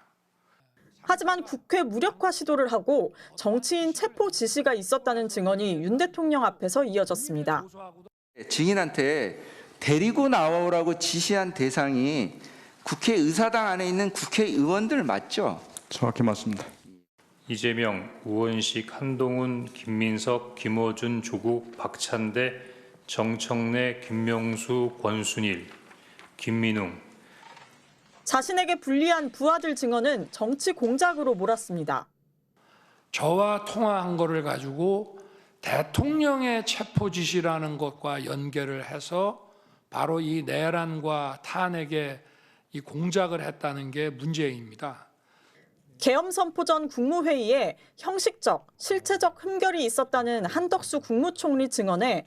하지만 국회 무력화 시도를 하고 정치인 체포 지시가 있었다는 증언이 윤 대통령 앞에서 이어졌습니다. 증인한테 데리고 나오라고 지시한 대상이 국회의사당 안에 있는 국회의원들 맞죠? 정확히 맞습니다. 이재명, 우원식, 한동훈, 김민석, 김어준, 조국, 박찬대, 정청래, 김명수, 권순일, 김민웅. 자신에게 불리한 부하들 증언은 정치 공작으로 몰았습니다. 저와 통화한 거를 가지고 대통령의 체포 지시라는 것과 연결을 해서 바로 이 내란과 탄핵의 이 공작을 했다는 게 문제입니다. 계엄 선포 전 국무회의에 형식적, 실체적 흠결이 있었다는 한덕수 국무총리 증언에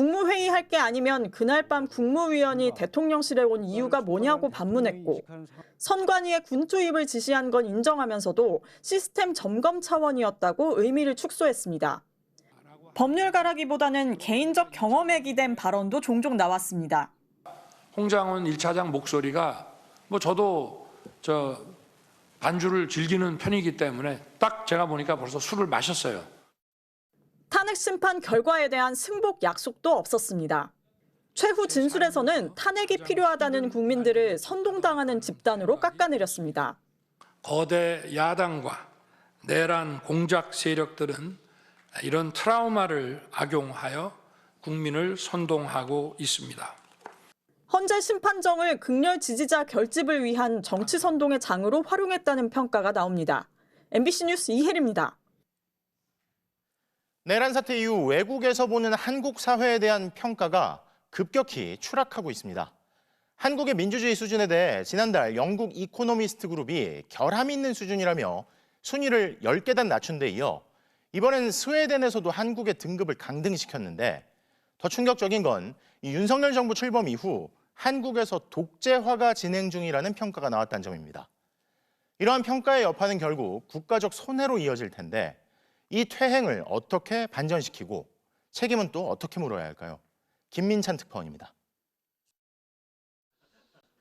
국무회의 할 게 아니면 그날 밤 국무위원이 대통령실에 온 이유가 뭐냐고 반문했고 선관위에 군 투입을 지시한 건 인정하면서도 시스템 점검 차원이었다고 의미를 축소했습니다. 법률가라기보다는 개인적 경험에 기댄 발언도 종종 나왔습니다. 홍장원 1차장 목소리가 저도 반주를 즐기는 편이기 때문에 딱 제가 보니까 벌써 술을 마셨어요. 탄핵 심판 결과에 대한 승복 약속도 없었습니다. 최후 진술에서는 탄핵이 필요하다는 국민들을 선동당하는 집단으로 깎아내렸습니다. 거대 야당과 내란 공작 세력들은 이런 트라우마를 악용하여 국민을 선동하고 있습니다. 헌재 심판정을 극렬 지지자 결집을 위한 정치 선동의 장으로 활용했다는 평가가 나옵니다. MBC 뉴스 이혜리입니다. 내란 사태 이후 외국에서 보는 한국 사회에 대한 평가가 급격히 추락하고 있습니다. 한국의 민주주의 수준에 대해 지난달 영국 이코노미스트 그룹이 결함이 있는 수준이라며 순위를 10계단 낮춘 데 이어 이번엔 스웨덴에서도 한국의 등급을 강등시켰는데 더 충격적인 건 이 윤석열 정부 출범 이후 한국에서 독재화가 진행 중이라는 평가가 나왔다는 점입니다. 이러한 평가의 여파는 결국 국가적 손해로 이어질 텐데 이 퇴행을 어떻게 반전시키고 책임은 또 어떻게 물어야 할까요? 김민찬 특파원입니다.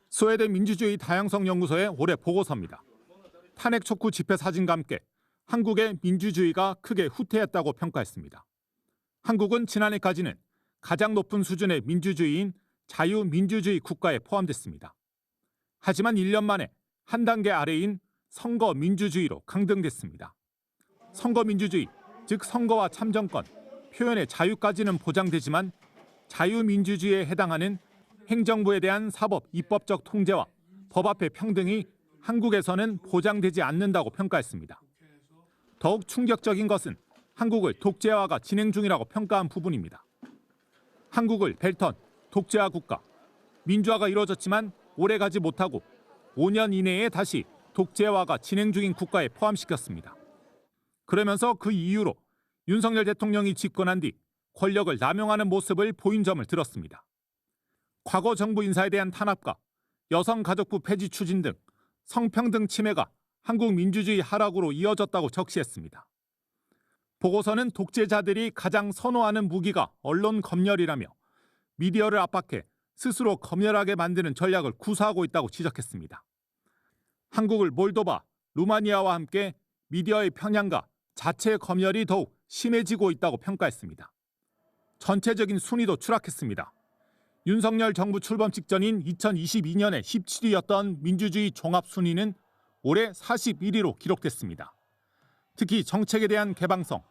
스웨덴 민주주의 다양성 연구소의 올해 보고서입니다. 탄핵 촉구 집회 사진과 함께 한국의 민주주의가 크게 후퇴했다고 평가했습니다. 한국은 지난해까지는 가장 높은 수준의 민주주의인 자유민주주의 국가에 포함됐습니다. 하지만 1년 만에 한 단계 아래인 선거민주주의로 강등됐습니다. 선거민주주의, 즉 선거와 참정권, 표현의 자유까지는 보장되지만 자유민주주의에 해당하는 행정부에 대한 사법, 입법적 통제와 법 앞의 평등이 한국에서는 보장되지 않는다고 평가했습니다. 더욱 충격적인 것은 한국을 독재화가 진행 중이라고 평가한 부분입니다. 한국을 벨턴, 독재화 국가, 민주화가 이루어졌지만 오래가지 못하고 5년 이내에 다시 독재화가 진행 중인 국가에 포함시켰습니다. 그러면서 그 이유로 윤석열 대통령이 집권한 뒤 권력을 남용하는 모습을 보인 점을 들었습니다. 과거 정부 인사에 대한 탄압과 여성가족부 폐지 추진 등 성평등 침해가 한국 민주주의 하락으로 이어졌다고 적시했습니다. 보고서는 독재자들이 가장 선호하는 무기가 언론 검열이라며 미디어를 압박해 스스로 검열하게 만드는 전략을 구사하고 있다고 지적했습니다. 한국을 몰도바, 루마니아와 함께 미디어의 편향과 자체 검열이 더욱 심해지고 있다고 평가했습니다. 전체적인 순위도 추락했습니다. 윤석열 정부 출범 직전인 2022년에 17위였던 민주주의 종합 순위는 올해 41위로 기록됐습니다. 특히 정책에 대한 개방성,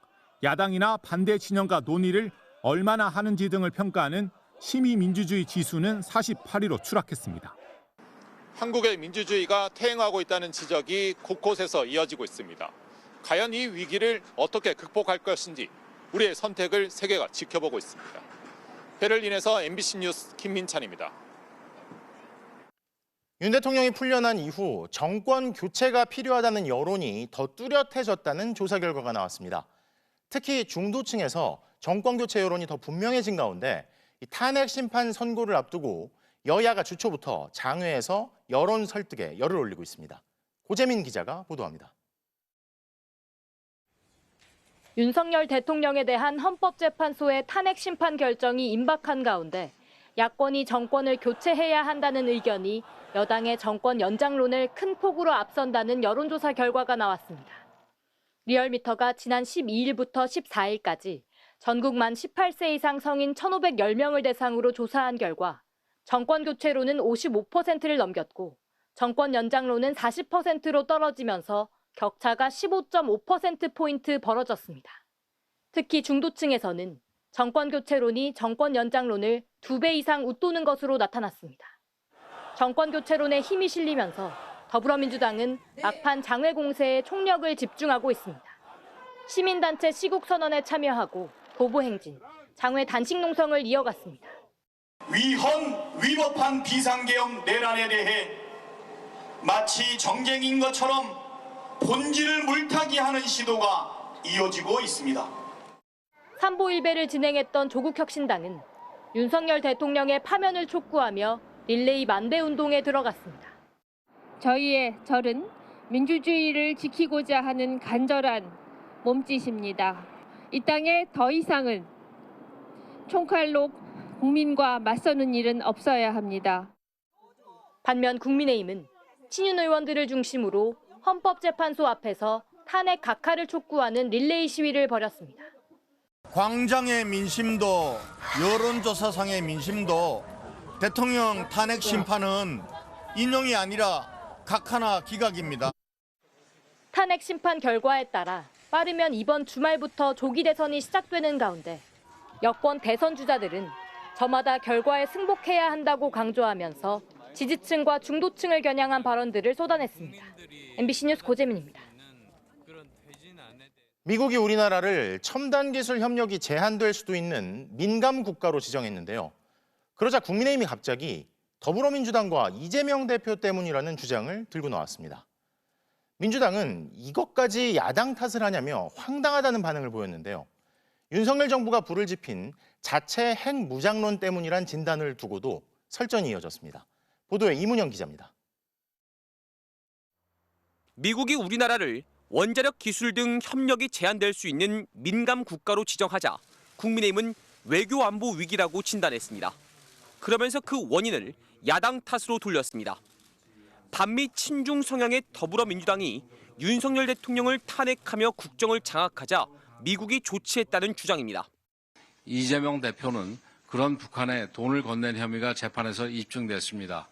야당이나 반대 진영과 논의를 얼마나 하는지 등을 평가하는 시민민주주의 지수는 48위로 추락했습니다. 한국의 민주주의가 퇴행하고 있다는 지적이 곳곳에서 이어지고 있습니다. 과연 이 위기를 어떻게 극복할 것인지 우리의 선택을 세계가 지켜보고 있습니다. 베를린에서 MBC 뉴스 김민찬입니다. 윤 대통령이 풀려난 이후 정권 교체가 필요하다는 여론이 더 뚜렷해졌다는 조사 결과가 나왔습니다. 특히 중도층에서 정권 교체 여론이 더 분명해진 가운데 이 탄핵 심판 선고를 앞두고 여야가 주초부터 장외에서 여론 설득에 열을 올리고 있습니다. 고재민 기자가 보도합니다. 윤석열 대통령에 대한 헌법재판소의 탄핵 심판 결정이 임박한 가운데 야권이 정권을 교체해야 한다는 의견이 여당의 정권 연장론을 큰 폭으로 앞선다는 여론조사 결과가 나왔습니다. 리얼미터가 지난 12일부터 14일까지 전국 만 18세 이상 성인 1,510명을 대상으로 조사한 결과 정권 교체로는 55%를 넘겼고 정권 연장로는 40%로 떨어지면서 격차가 15.5%포인트 벌어졌습니다. 특히 중도층에서는 정권 교체론이 정권 연장론을 2배 이상 웃도는 것으로 나타났습니다. 정권 교체론에 힘이 실리면서 더불어민주당은 막판 장외 공세에 총력을 집중하고 있습니다. 시민단체 시국선언에 참여하고 도보행진, 장외 단식 농성을 이어갔습니다. 위헌, 위법한 비상계엄 내란에 대해 마치 정쟁인 것처럼 본질을 물타기하는 시도가 이어지고 있습니다. 삼보일배를 진행했던 조국혁신당은 윤석열 대통령의 파면을 촉구하며 릴레이 만대 운동에 들어갔습니다. 저희의 절은 민주주의를 지키고자 하는 간절한 몸짓입니다. 이 땅에 더 이상은 총칼로 국민과 맞서는 일은 없어야 합니다. 반면 국민의힘은 친윤 의원들을 중심으로 헌법재판소 앞에서 탄핵 각하를 촉구하는 릴레이 시위를 벌였습니다. 광장의 민심도 여론조사상의 민심도 대통령 탄핵 심판은 인용이 아니라 각하나 기각입니다. 탄핵 심판 결과에 따라 빠르면 이번 주말부터 조기 대선이 시작되는 가운데 여권 대선 주자들은 저마다 결과에 승복해야 한다고 강조하면서 지지층과 중도층을 겨냥한 발언들을 쏟아냈습니다. MBC 뉴스 고재민입니다. 미국이 우리나라를 첨단 기술 협력이 제한될 수도 있는 민감 국가로 지정했는데요. 그러자 국민의힘이 갑자기 더불어민주당과 이재명 대표 때문이라는 주장을 들고 나왔습니다. 민주당은 이것까지 야당 탓을 하냐며 황당하다는 반응을 보였는데요. 윤석열 정부가 불을 지핀 자체 핵 무장론 때문이란 진단을 두고도 설전이 이어졌습니다. 보도에 이문영 기자입니다. 미국이 우리나라를 원자력 기술 등 협력이 제한될 수 있는 민감 국가로 지정하자 국민의힘은 외교 안보 위기라고 진단했습니다. 그러면서 그 원인을 야당 탓으로 돌렸습니다. 반미 친중 성향의 더불어민주당이 윤석열 대통령을 탄핵하며 국정을 장악하자 미국이 조치했다는 주장입니다. 이재명 대표는 그런 북한에 돈을 건넨 혐의가 재판에서 입증됐습니다.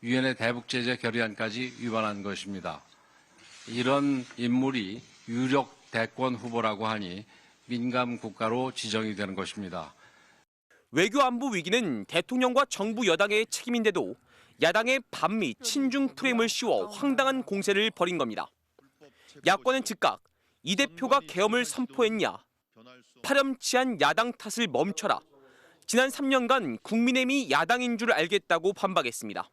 유엔의 대북제재 결의안까지 위반한 것입니다. 이런 인물이 유력 대권 후보라고 하니 민감 국가로 지정이 되는 것입니다. 외교 안보 위기는 대통령과 정부 여당의 책임인데도 야당의 반미 친중 프레임을 씌워 황당한 공세를 벌인 겁니다. 야권은 즉각 이 대표가 계엄을 선포했냐, 파렴치한 야당 탓을 멈춰라. 지난 3년간 국민의힘이 야당인 줄 알겠다고 반박했습니다.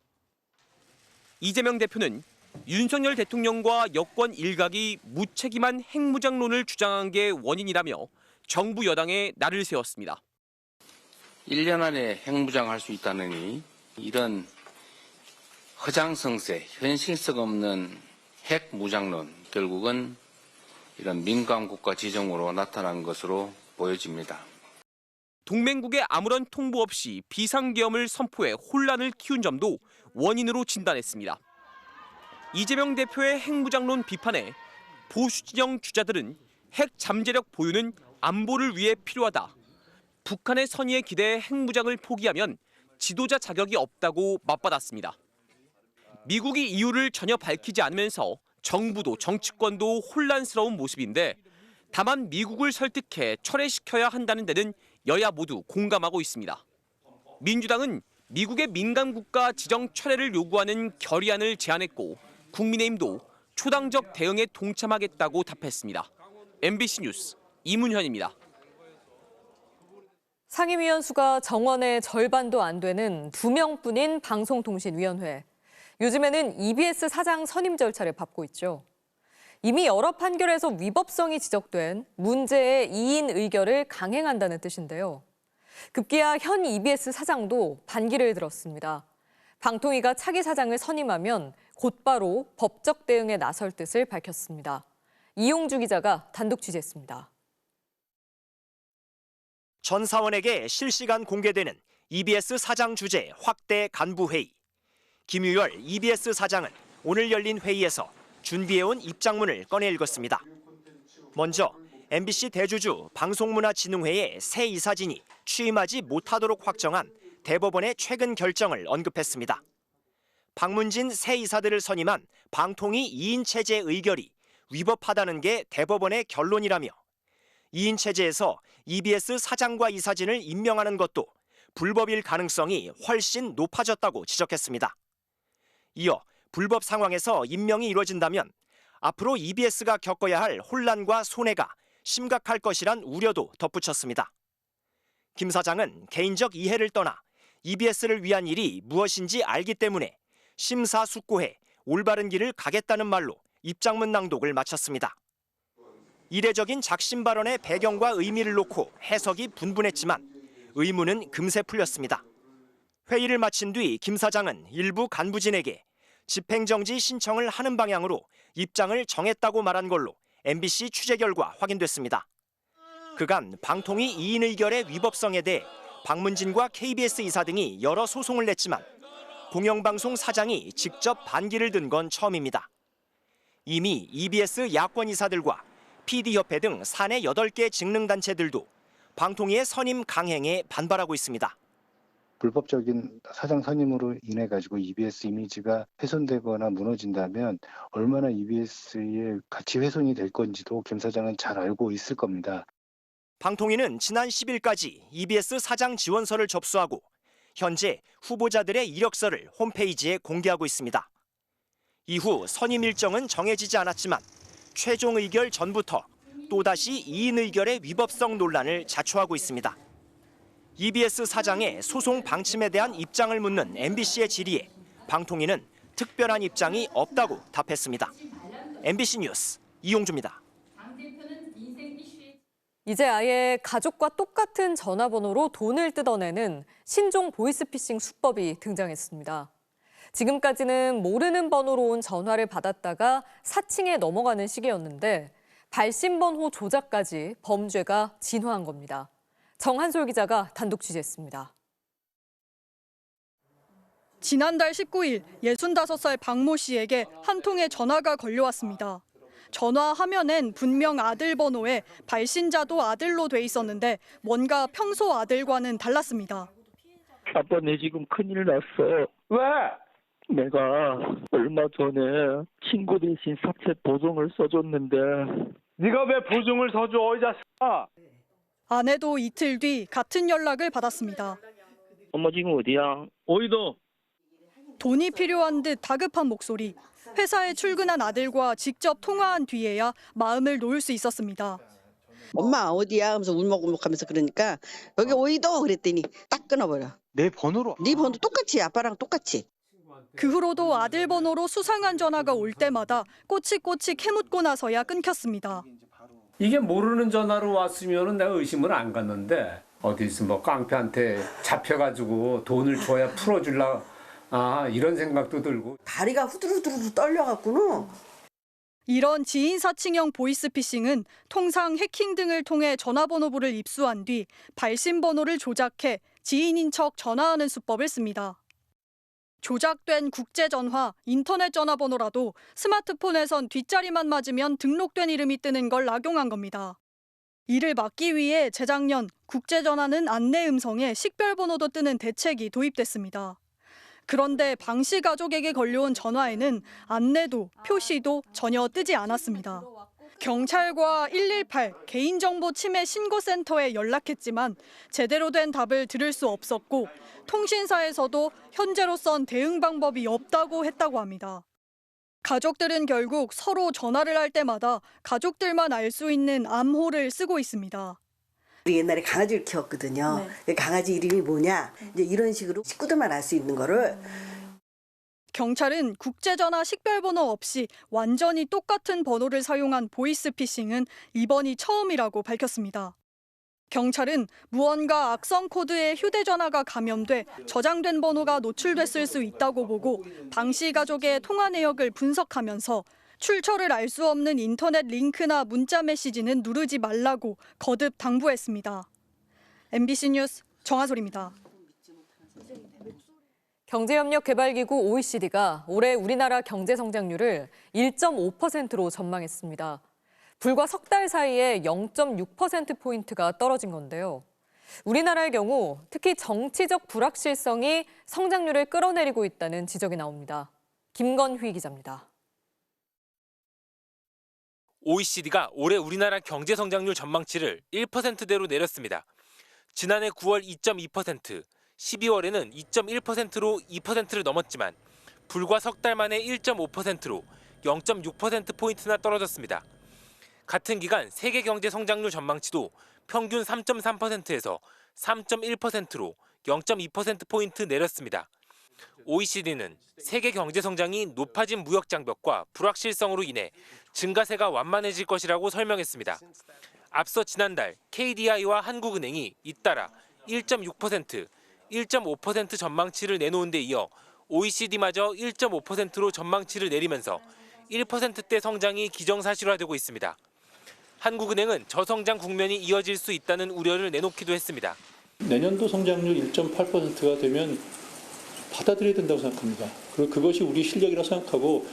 이재명 대표는 윤석열 대통령과 여권 일각이 무책임한 핵무장론을 주장한 게 원인이라며 정부 여당에 날을 세웠습니다. 1년 안에 핵무장할 수 있다느니 이런 허장성세, 현실성 없는 핵무장론, 결국은 이런 민감국가 지정으로 나타난 것으로 보여집니다. 동맹국에 아무런 통보 없이 비상계엄을 선포해 혼란을 키운 점도 원인으로 진단했습니다. 이재명 대표의 핵무장론 비판에 보수 진영 주자들은 핵 잠재력 보유는 안보를 위해 필요하다. 북한의 선의에 기대해 핵무장을 포기하면 지도자 자격이 없다고 맞받았습니다. 미국이 이유를 전혀 밝히지 않으면서 정부도 정치권도 혼란스러운 모습인데 다만 미국을 설득해 철회시켜야 한다는 데는 여야 모두 공감하고 있습니다. 민주당은 미국의 민감국가 지정 철회를 요구하는 결의안을 제안했고 국민의힘도 초당적 대응에 동참하겠다고 답했습니다. MBC 뉴스 이문현입니다. 상임위원 수가 정원의 절반도 안 되는 2명뿐인 방송통신위원회. 요즘에는 EBS 사장 선임 절차를 밟고 있죠. 이미 여러 판결에서 위법성이 지적된 문제의 2인 의결을 강행한다는 뜻인데요. 급기야 현 EBS 사장도 반기를 들었습니다. 방통위가 차기 사장을 선임하면 곧바로 법적 대응에 나설 뜻을 밝혔습니다. 이용주 기자가 단독 취재했습니다. 전 사원에게 실시간 공개되는 EBS 사장 주재 확대 간부회의. 김유열 EBS 사장은 오늘 열린 회의에서 준비해온 입장문을 꺼내 읽었습니다. 먼저 MBC 대주주 방송문화진흥회의 새 이사진이 취임하지 못하도록 확정한 대법원의 최근 결정을 언급했습니다. 박문진 새 이사들을 선임한 방통위 2인 체제 의결이 위법하다는 게 대법원의 결론이라며 2인 체제에서 EBS 사장과 이사진을 임명하는 것도 불법일 가능성이 훨씬 높아졌다고 지적했습니다. 이어 불법 상황에서 임명이 이루어진다면 앞으로 EBS가 겪어야 할 혼란과 손해가 심각할 것이란 우려도 덧붙였습니다. 김 사장은 개인적 이해를 떠나 EBS를 위한 일이 무엇인지 알기 때문에 심사숙고해 올바른 길을 가겠다는 말로 입장문 낭독을 마쳤습니다. 이례적인 작심 발언의 배경과 의미를 놓고 해석이 분분했지만 의문은 금세 풀렸습니다. 회의를 마친 뒤 김 사장은 일부 간부진에게 집행정지 신청을 하는 방향으로 입장을 정했다고 말한 걸로 MBC 취재 결과 확인됐습니다. 그간 방통위 2인 의결의 위법성에 대해 박문진과 KBS 이사 등이 여러 소송을 냈지만 공영방송 사장이 직접 반기를 든 건 처음입니다. 이미 EBS 야권 이사들과 PD협회 등 사내 8개 직능단체들도 방통위의 선임 강행에 반발하고 있습니다. 불법적인 사장 선임으로 인해 가지고 EBS 이미지가 훼손되거나 무너진다면 얼마나 EBS의 가치 훼손이 될 건지도 김 사장은 잘 알고 있을 겁니다. 방통위는 지난 10일까지 EBS 사장 지원서를 접수하고 현재 후보자들의 이력서를 홈페이지에 공개하고 있습니다. 이후 선임 일정은 정해지지 않았지만 최종 의결 전부터 또다시 2인 의결의 위법성 논란을 자초하고 있습니다. EBS 사장의 소송 방침에 대한 입장을 묻는 MBC의 질의에 방통위는 특별한 입장이 없다고 답했습니다. MBC 뉴스 이용주입니다. 이제 아예 가족과 똑같은 전화번호로 돈을 뜯어내는 신종 보이스피싱 수법이 등장했습니다. 지금까지는 모르는 번호로 온 전화를 받았다가 사칭에 넘어가는 시기였는데 발신번호 조작까지 범죄가 진화한 겁니다. 정한솔 기자가 단독 취재했습니다. 지난달 19일 65살 박모 씨에게 한 통의 전화가 걸려왔습니다. 전화 화면엔 분명 아들 번호에 발신자도 아들로 돼 있었는데 뭔가 평소 아들과는 달랐습니다. 아빠 내 지금 큰일 났어. 왜? 내가 얼마 전에 친구 대신 사채 보증을 써줬는데. 네가 왜 보증을 서줘 이 자식아. 아내도 이틀 뒤 같은 연락을 받았습니다. 엄마 지금 어디야? 어디도. 돈이 필요한 듯 다급한 목소리. 회사에 출근한 아들과 직접 통화한 뒤에야 마음을 놓을 수 있었습니다. 엄마 어디야? 하면서 울먹울먹하면서 그러니까 여기 오이도 그랬더니 딱 끊어버려. 내 번호로? 네 번호 똑같이 아빠랑 똑같이. 그 후로도 아들 번호로 수상한 전화가 올 때마다 꼬치꼬치 캐묻고 나서야 끊겼습니다. 이게 모르는 전화로 왔으면 내가 의심을 안 갔는데 어디서 뭐 깡패한테 잡혀가지고 돈을 줘야 풀어줄라 이런 생각도 들고. 다리가 후두루두루 떨려갖고는. 이런 지인 사칭형 보이스피싱은 통상 해킹 등을 통해 전화번호부를 입수한 뒤 발신번호를 조작해 지인인 척 전화하는 수법을 씁니다. 조작된 국제전화, 인터넷 전화번호라도 스마트폰에선 뒷자리만 맞으면 등록된 이름이 뜨는 걸 악용한 겁니다. 이를 막기 위해 재작년 국제전화는 안내 음성에 식별번호도 뜨는 대책이 도입됐습니다. 그런데 방 씨 가족에게 걸려온 전화에는 안내도 표시도 전혀 뜨지 않았습니다. 경찰과 118 개인정보 침해 신고센터에 연락했지만 제대로 된 답을 들을 수 없었고 통신사에서도 현재로선 대응 방법이 없다고 했다고 합니다. 가족들은 결국 서로 전화를 할 때마다 가족들만 알 수 있는 암호를 쓰고 있습니다. 우리 옛날에 강아지를 키웠거든요. 네. 강아지 이름이 뭐냐? 이제 이런 식으로 식구들만 알 수 있는 거를. 경찰은 국제전화 식별번호 없이 완전히 똑같은 번호를 사용한 보이스피싱은 이번이 처음이라고 밝혔습니다. 경찰은 무언가 악성 코드에 휴대전화가 감염돼 저장된 번호가 노출됐을 수 있다고 보고 방 씨 가족의 통화 내역을 분석하면서 출처를 알 수 없는 인터넷 링크나 문자 메시지는 누르지 말라고 거듭 당부했습니다. MBC 뉴스 정하솔입니다. 경제협력개발기구 OECD가 올해 우리나라 경제 성장률을 1.5%로 전망했습니다. 불과 석 달 사이에 0.6%포인트가 떨어진 건데요. 우리나라의 경우 특히 정치적 불확실성이 성장률을 끌어내리고 있다는 지적이 나옵니다. 김건휘 기자입니다. OECD가 올해 우리나라 경제 성장률 전망치를 1%대로 내렸습니다. 지난해 9월 2.2%, 12월에는 2.1%로 2%를 넘었지만 불과 석 달 만에 1.5%로 0.6%포인트나 떨어졌습니다. 같은 기간 세계 경제 성장률 전망치도 평균 3.3%에서 3.1%로 0.2%포인트 내렸습니다. OECD는 세계 경제 성장이 높아진 무역 장벽과 불확실성으로 인해 증가세가 완만해질 것이라고 설명했습니다. 앞서 지난달 KDI와 한국은행이 잇따라 1.6%, 1.5% 전망치를 내놓은 데 이어 OECD마저 1.5%로 전망치를 내리면서 1%대 성장이 기정사실화되고 있습니다. 한국은행은 저성장 국면이 이어질 수 있다는 우려를 내놓기도 했습니다. 내년도 성장률 1.8%가 되면 받아들여야 된다고 생각합니다. 그리고 그것이 우리 실력이라고 생각하고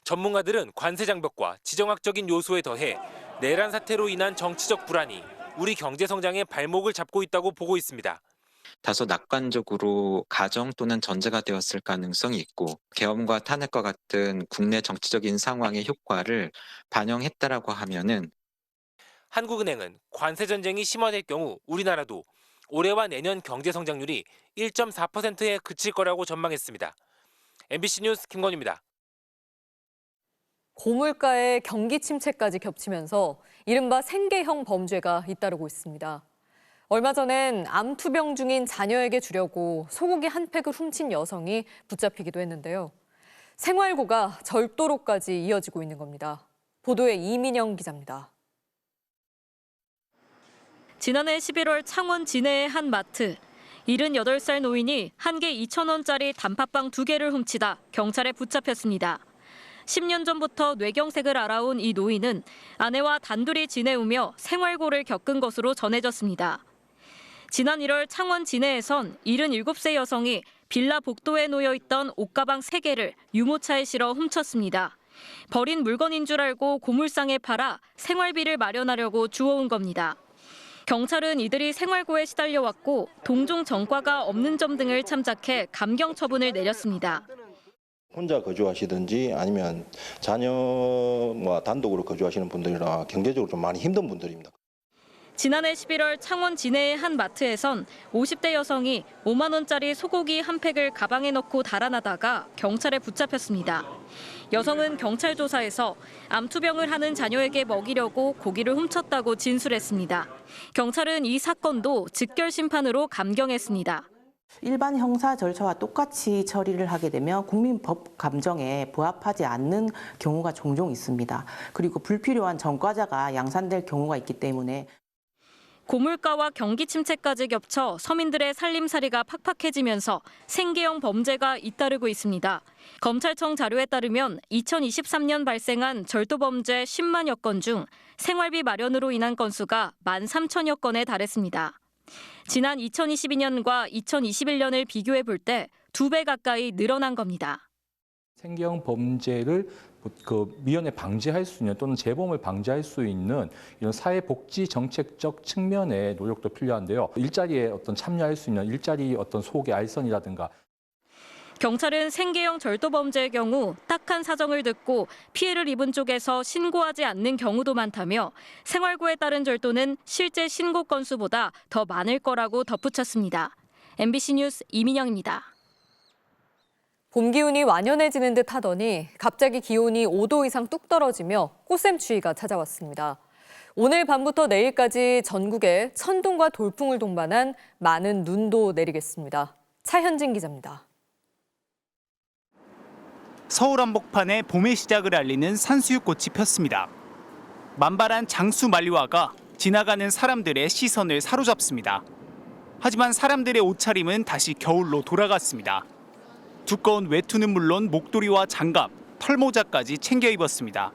전문가들은 관세 장벽과 지정학적인 요소에 더해 내란 사태로 인한 정치적 불안이 우리 경제 성장의 발목을 잡고 있다고 보고 있습니다. 다소 낙관적으로 가정 또는 전제가 되었을 가능성이 있고 계엄과 탄핵과 같은 국내 정치적인 상황의 효과를 반영했다라고 하면은 한국은행은 관세 전쟁이 심화될 경우 우리나라도 올해와 내년 경제 성장률이 1.4%에 그칠 거라고 전망했습니다. MBC 뉴스 김건희입니다. 고물가에 경기 침체까지 겹치면서 이른바 생계형 범죄가 잇따르고 있습니다. 얼마 전엔 암 투병 중인 자녀에게 주려고 소고기 한 팩을 훔친 여성이 붙잡히기도 했는데요. 생활고가 절도로까지 이어지고 있는 겁니다. 보도에 이민영 기자입니다. 지난해 11월 창원 진해의 한 마트. 78살 노인이 한 개 2,000원짜리 단팥빵 2개를 훔치다 경찰에 붙잡혔습니다. 10년 전부터 뇌경색을 알아온 이 노인은 아내와 단둘이 지내우며 생활고를 겪은 것으로 전해졌습니다. 지난 1월 창원 진해에선 77세 여성이 빌라 복도에 놓여있던 옷가방 3개를 유모차에 실어 훔쳤습니다. 버린 물건인 줄 알고 고물상에 팔아 생활비를 마련하려고 주워온 겁니다. 경찰은 이들이 생활고에 시달려왔고 동종 전과가 없는 점 등을 참작해 감경 처분을 내렸습니다. 혼자 거주하시든지 아니면 자녀와 단독으로 거주하시는 분들이라 경제적으로 좀 많이 힘든 분들입니다. 지난해 11월 창원 진해의 한 마트에선 50대 여성이 5만 원짜리 소고기 한 팩을 가방에 넣고 달아나다가 경찰에 붙잡혔습니다. 여성은 경찰 조사에서 암투병을 하는 자녀에게 먹이려고 고기를 훔쳤다고 진술했습니다. 경찰은 이 사건도 즉결 심판으로 감경했습니다. 일반 형사 절차와 똑같이 처리를 하게 되면 국민 법 감정에 부합하지 않는 경우가 종종 있습니다. 그리고 불필요한 전과자가 양산될 경우가 있기 때문에 고물가와 경기 침체까지 겹쳐 서민들의 살림살이가 팍팍해지면서 생계형 범죄가 잇따르고 있습니다. 검찰청 자료에 따르면 2023년 발생한 절도 범죄 10만여 건 중 생활비 마련으로 인한 건수가 13,000여 건에 달했습니다. 지난 2022년과 2021년을 비교해 볼 때 2배 가까이 늘어난 겁니다. 생계형 범죄를 미연에 방지할 수 있는 또는 재범을 방지할 수 있는 이런 사회복지 정책적 측면의 노력도 필요한데요. 일자리에 참여할 수 있는 일자리 소개 알선이라든가. 경찰은 생계형 절도 범죄의 경우 딱한 사정을 듣고 피해를 입은 쪽에서 신고하지 않는 경우도 많다며 생활고에 따른 절도는 실제 신고 건수보다 더 많을 거라고 덧붙였습니다. MBC 뉴스 이민영입니다. 봄 기운이 완연해지는 듯 하더니 갑자기 기온이 5도 이상 뚝 떨어지며 꽃샘추위가 찾아왔습니다. 오늘 밤부터 내일까지 전국에 천둥과 돌풍을 동반한 많은 눈도 내리겠습니다. 차현진 기자입니다. 서울 한복판에 봄의 시작을 알리는 산수유꽃이 폈습니다. 만발한 장수 말리화가 지나가는 사람들의 시선을 사로잡습니다. 하지만 사람들의 옷차림은 다시 겨울로 돌아갔습니다. 두꺼운 외투는 물론 목도리와 장갑, 털모자까지 챙겨 입었습니다.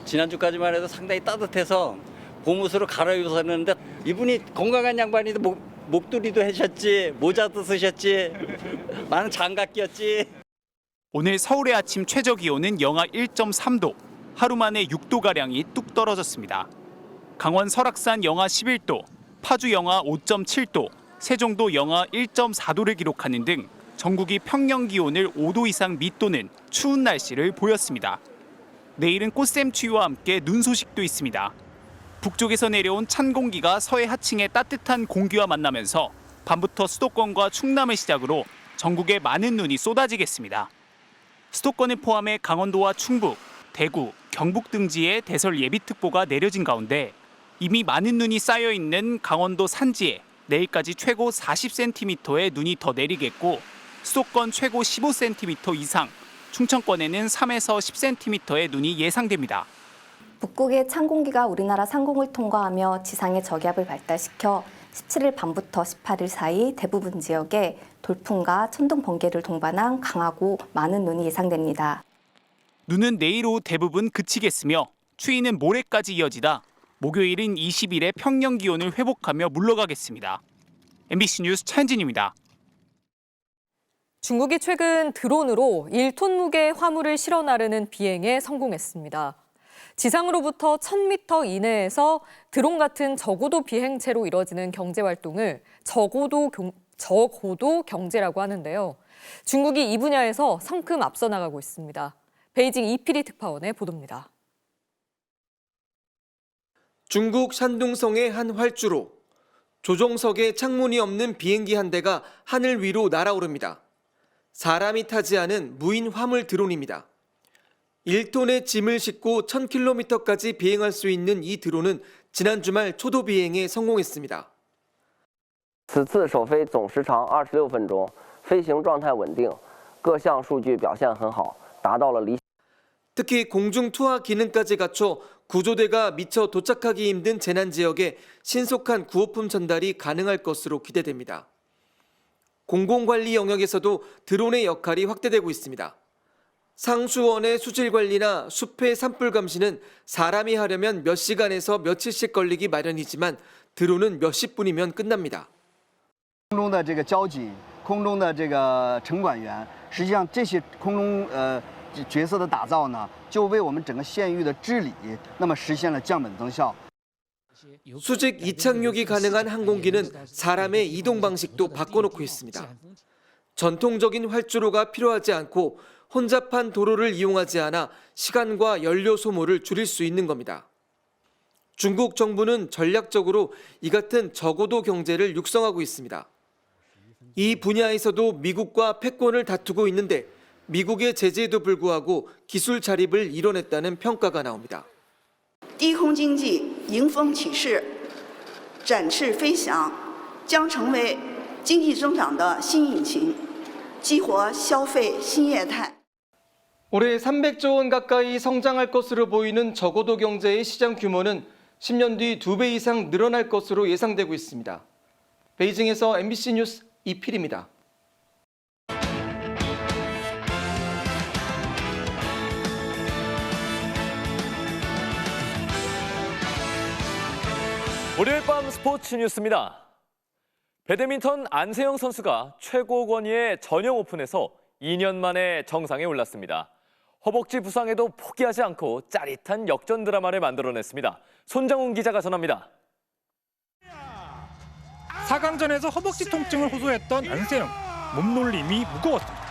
지난주까지만 해도 상당히 따뜻해서 봄옷으로 갈아입었었는데 이분이 건강한 양반인데 목도리도 하셨지, 모자도 쓰셨지, 많은 장갑 끼었지. 오늘 서울의 아침 최저 기온은 영하 1.3도, 하루 만에 6도가량이 뚝 떨어졌습니다. 강원 설악산 영하 11도, 파주 영하 5.7도, 세종도 영하 1.4도를 기록하는 등 전국이 평년 기온을 5도 이상 밑도는 추운 날씨를 보였습니다. 내일은 꽃샘추위와 함께 눈 소식도 있습니다. 북쪽에서 내려온 찬 공기가 서해 하층의 따뜻한 공기와 만나면서 밤부터 수도권과 충남을 시작으로 전국에 많은 눈이 쏟아지겠습니다. 수도권을 포함해 강원도와 충북, 대구, 경북 등지에 대설 예비특보가 내려진 가운데 이미 많은 눈이 쌓여있는 강원도 산지에 내일까지 최고 40cm의 눈이 더 내리겠고 수도권 최고 15cm 이상, 충청권에는 3에서 10cm의 눈이 예상됩니다. 북극의 찬 공기가 우리나라 상공을 통과하며 지상의 저기압을 발달시켜 17일 밤부터 18일 사이 대부분 지역에 돌풍과 천둥, 번개를 동반한 강하고 많은 눈이 예상됩니다. 눈은 내일 오후 대부분 그치겠으며 추위는 모레까지 이어지다 목요일인 20일에 평년 기온을 회복하며 물러가겠습니다. MBC 뉴스 차현진입니다. 중국이 최근 드론으로 1톤 무게의 화물을 실어 나르는 비행에 성공했습니다. 지상으로부터 1000m 이내에서 드론 같은 저고도 비행체로 이뤄지는 경제활동을 저고도 경제라고 하는데요. 중국이 이 분야에서 성큼 앞서 나가고 있습니다. 베이징 이피리 특파원의 보도입니다. 중국 샨둥성의 한 활주로. 조종석에 창문이 없는 비행기 한 대가 하늘 위로 날아오릅니다. 사람이 타지 않은 무인 화물 드론입니다. 1톤의 짐을 싣고 1000km까지 비행할 수 있는 이 드론은 지난 주말 초도 비행에 성공했습니다. 此次首飞总时长26分钟，飞行状态稳定，各项数据表现很好，达到了理想。 특히 공중 투하 기능까지 갖춰 구조대가 미처 도착하기 힘든 재난 지역에 신속한 구호품 전달이 가능할 것으로 기대됩니다. 공공관리 영역에서도 드론의 역할이 확대되고 있습니다. 상수원의 수질 관리나 숲의 산불 감시는 사람이 하려면 몇 시간에서 며칠씩 걸리기 마련이지만 드론은 몇십 분이면 끝납니다. 空中的这个交警、空中的这个城管员，实际上这些空中角色的打造呢，就为我们整个县域的治理，那么实现了降本增效。 수직 이착륙이 가능한 항공기는 사람의 이동 방식도 바꿔놓고 있습니다. 전통적인 활주로가 필요하지 않고 혼잡한 도로를 이용하지 않아 시간과 연료 소모를 줄일 수 있는 겁니다. 중국 정부는 전략적으로 이 같은 저고도 경제를 육성하고 있습니다. 이 분야에서도 미국과 패권을 다투고 있는데 미국의 제재에도 불구하고 기술 자립을 이뤄냈다는 평가가 나옵니다. 低空经济迎风起势，展翅飞翔，将成为经济增长的新引擎，激活消费新业态。 올해 300조 원 가까이 성장할 것으로 보이는 저고도 경제의 시장 규모는 10년 뒤 2배 이상 늘어날 것으로 예상되고 있습니다. 베이징에서 MBC 뉴스 이필입니다. 월요일 밤 스포츠 뉴스입니다. 배드민턴 안세영 선수가 최고 권위의 전형 오픈에서 2년 만에 정상에 올랐습니다. 허벅지 부상에도 포기하지 않고 짜릿한 역전 드라마를 만들어냈습니다. 손정훈 기자가 전합니다. 4강전에서 허벅지 통증을 호소했던 안세영. 몸놀림이 무거웠습니다.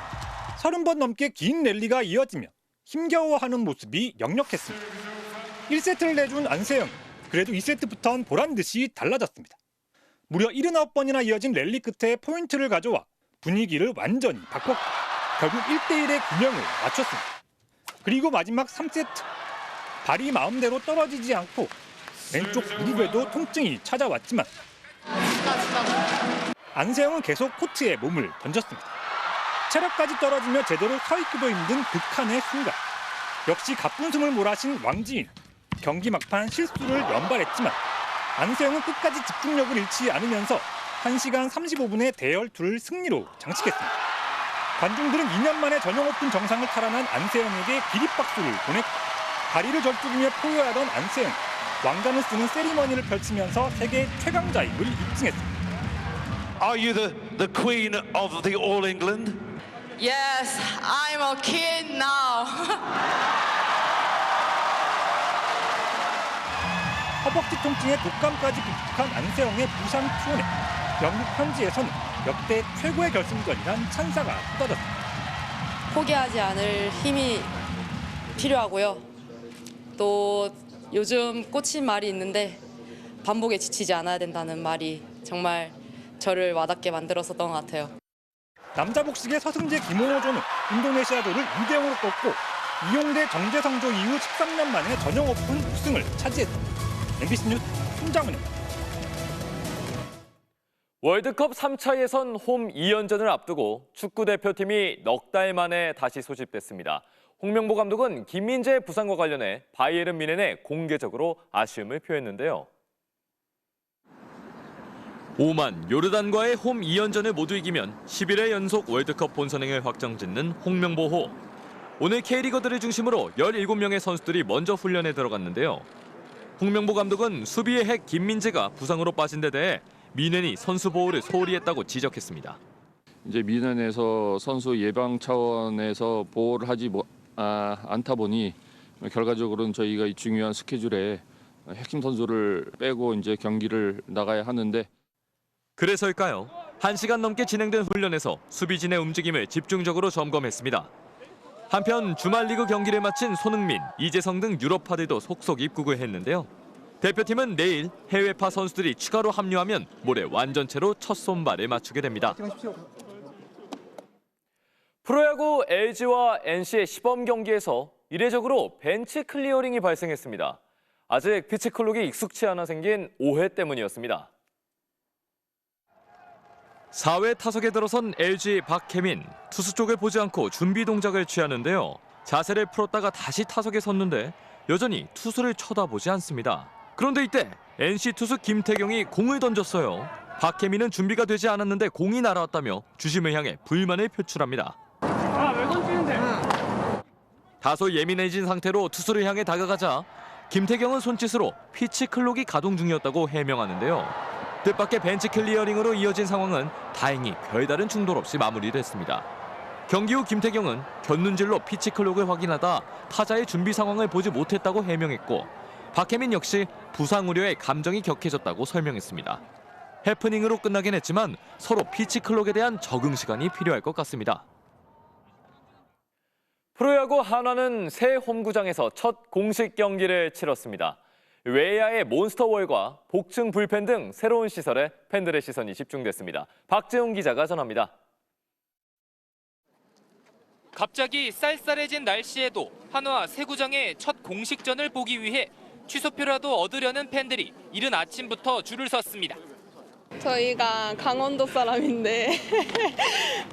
30번 넘게 긴 랠리가 이어지며 힘겨워하는 모습이 역력했습니다. 1세트를 내준 안세영. 그래도 2세트부터는 보란듯이 달라졌습니다. 무려 79번이나 이어진 랠리 끝에 포인트를 가져와 분위기를 완전히 바꿨고 결국 1대1의 균형을 맞췄습니다. 그리고 마지막 3세트. 발이 마음대로 떨어지지 않고 왼쪽 무릎에도 통증이 찾아왔지만 안세영은 계속 코트에 몸을 던졌습니다. 체력까지 떨어지며 제대로 서 있기도 힘든 극한의 순간. 역시 가뿐숨을 몰아신 왕지인. 경기 막판 실수를 연발했지만 안세영은 끝까지 집중력을 잃지 않으면서 1시간 35분의 대열투를 승리로 장식했습니다. 관중들은 2년 만에 전용 오픈 정상을 탈환한 안세영에게 기립박수를 보냈고 다리를 절뚝이며 포효하던 안세영. 왕관을 쓰는 세리머니를 펼치면서 세계 최강자임을 입증했습니다. Are you the queen of the All England? Yes, I'm a king now. 허벅지 통증에 독감까지 극복한 안세영의 부상 투혼에 영국 현지에서는 역대 최고의 결승전이란 찬사가 쏟아졌습니다. 포기하지 않을 힘이 필요하고요. 또 요즘 꽂힌 말이 있는데 반복에 지치지 않아야 된다는 말이 정말 저를 와닿게 만들었었던 것 같아요. 남자 복식의 서승재 김홍호조는 인도네시아조를 2대0으로 꺾고 이용대 정재성조 이후 13년 만에 전용 오픈 우승을 차지했습니다. MBC 뉴스 손장훈입니다. 월드컵 3차 예선 홈 2연전을 앞두고 축구 대표팀이 넉 달 만에 다시 소집됐습니다. 홍명보 감독은 김민재의 부상과 관련해 바이에른 뮌헨에 공개적으로 아쉬움을 표했는데요. 오만, 요르단과의 홈 2연전을 모두 이기면 11회 연속 월드컵 본선행을 확정짓는 홍명보호. 오늘 K리거들을 중심으로 17명의 선수들이 먼저 훈련에 들어갔는데요. 홍명보 감독은 수비의 핵 김민재가 부상으로 빠진 데 대해 민현이 선수 보호를 소홀히 했다고 지적했습니다. 이제 민원에서 선수 예방 차원에서 보호를 하지 않다 보니 결과적으로는 저희가 이 중요한 스케줄에 핵심 선수를 빼고 이제 경기를 나가야 하는데 그래서일까요? 1시간 넘게 진행된 훈련에서 수비진의 움직임을 집중적으로 점검했습니다. 한편 주말 리그 경기를 마친 손흥민, 이재성 등 유럽파들도 속속 입국을 했는데요. 대표팀은 내일 해외파 선수들이 추가로 합류하면 모레 완전체로 첫 손발을 맞추게 됩니다. 프로야구 LG와 NC의 시범 경기에서 이례적으로 벤치 클리어링이 발생했습니다. 아직 피치 클록이 익숙치 않아 생긴 오해 때문이었습니다. 4회 타석에 들어선 LG 박혜민, 투수 쪽을 보지 않고 준비 동작을 취하는데요. 자세를 풀었다가 다시 타석에 섰는데 여전히 투수를 쳐다보지 않습니다. 그런데 이때 NC 투수 김태경이 공을 던졌어요. 박혜민은 준비가 되지 않았는데 공이 날아왔다며 주심을 향해 불만을 표출합니다. 왜 던지는데? 다소 예민해진 상태로 투수를 향해 다가가자 김태경은 손짓으로 피치 클록이 가동 중이었다고 해명하는데요. 뜻밖의 벤치 클리어링으로 이어진 상황은 다행히 별다른 충돌 없이 마무리됐습니다. 경기 후 김태경은 곁눈질로 피치 클록을 확인하다 타자의 준비 상황을 보지 못했다고 해명했고 박혜민 역시 부상 우려에 감정이 격해졌다고 설명했습니다. 해프닝으로 끝나긴 했지만 서로 피치 클록에 대한 적응 시간이 필요할 것 같습니다. 프로야구 한화는 새 홈구장에서 첫 공식 경기를 치렀습니다. 외야의 몬스터월과 복층 불펜 등 새로운 시설에 팬들의 시선이 집중됐습니다. 박재훈 기자가 전합니다. 갑자기 쌀쌀해진 날씨에도 한화 새 구장의 첫 공식전을 보기 위해 취소표라도 얻으려는 팬들이 이른 아침부터 줄을 섰습니다. 저희가 강원도 사람인데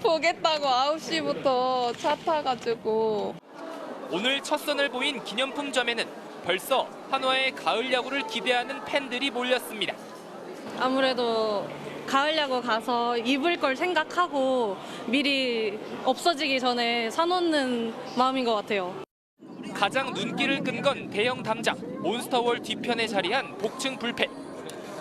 보겠다고 9시부터 차 타가지고 오늘 첫 선을 보인 기념품점에는 벌써 한화의 가을 야구를 기대하는 팬들이 몰렸습니다. 아무래도 가을 야구 가서 입을 걸 생각하고 미리 없어지기 전에 사놓는 마음인 것 같아요. 가장 눈길을 끈 건 대형 담장 몬스터월 뒤편에 자리한 복층 불펜.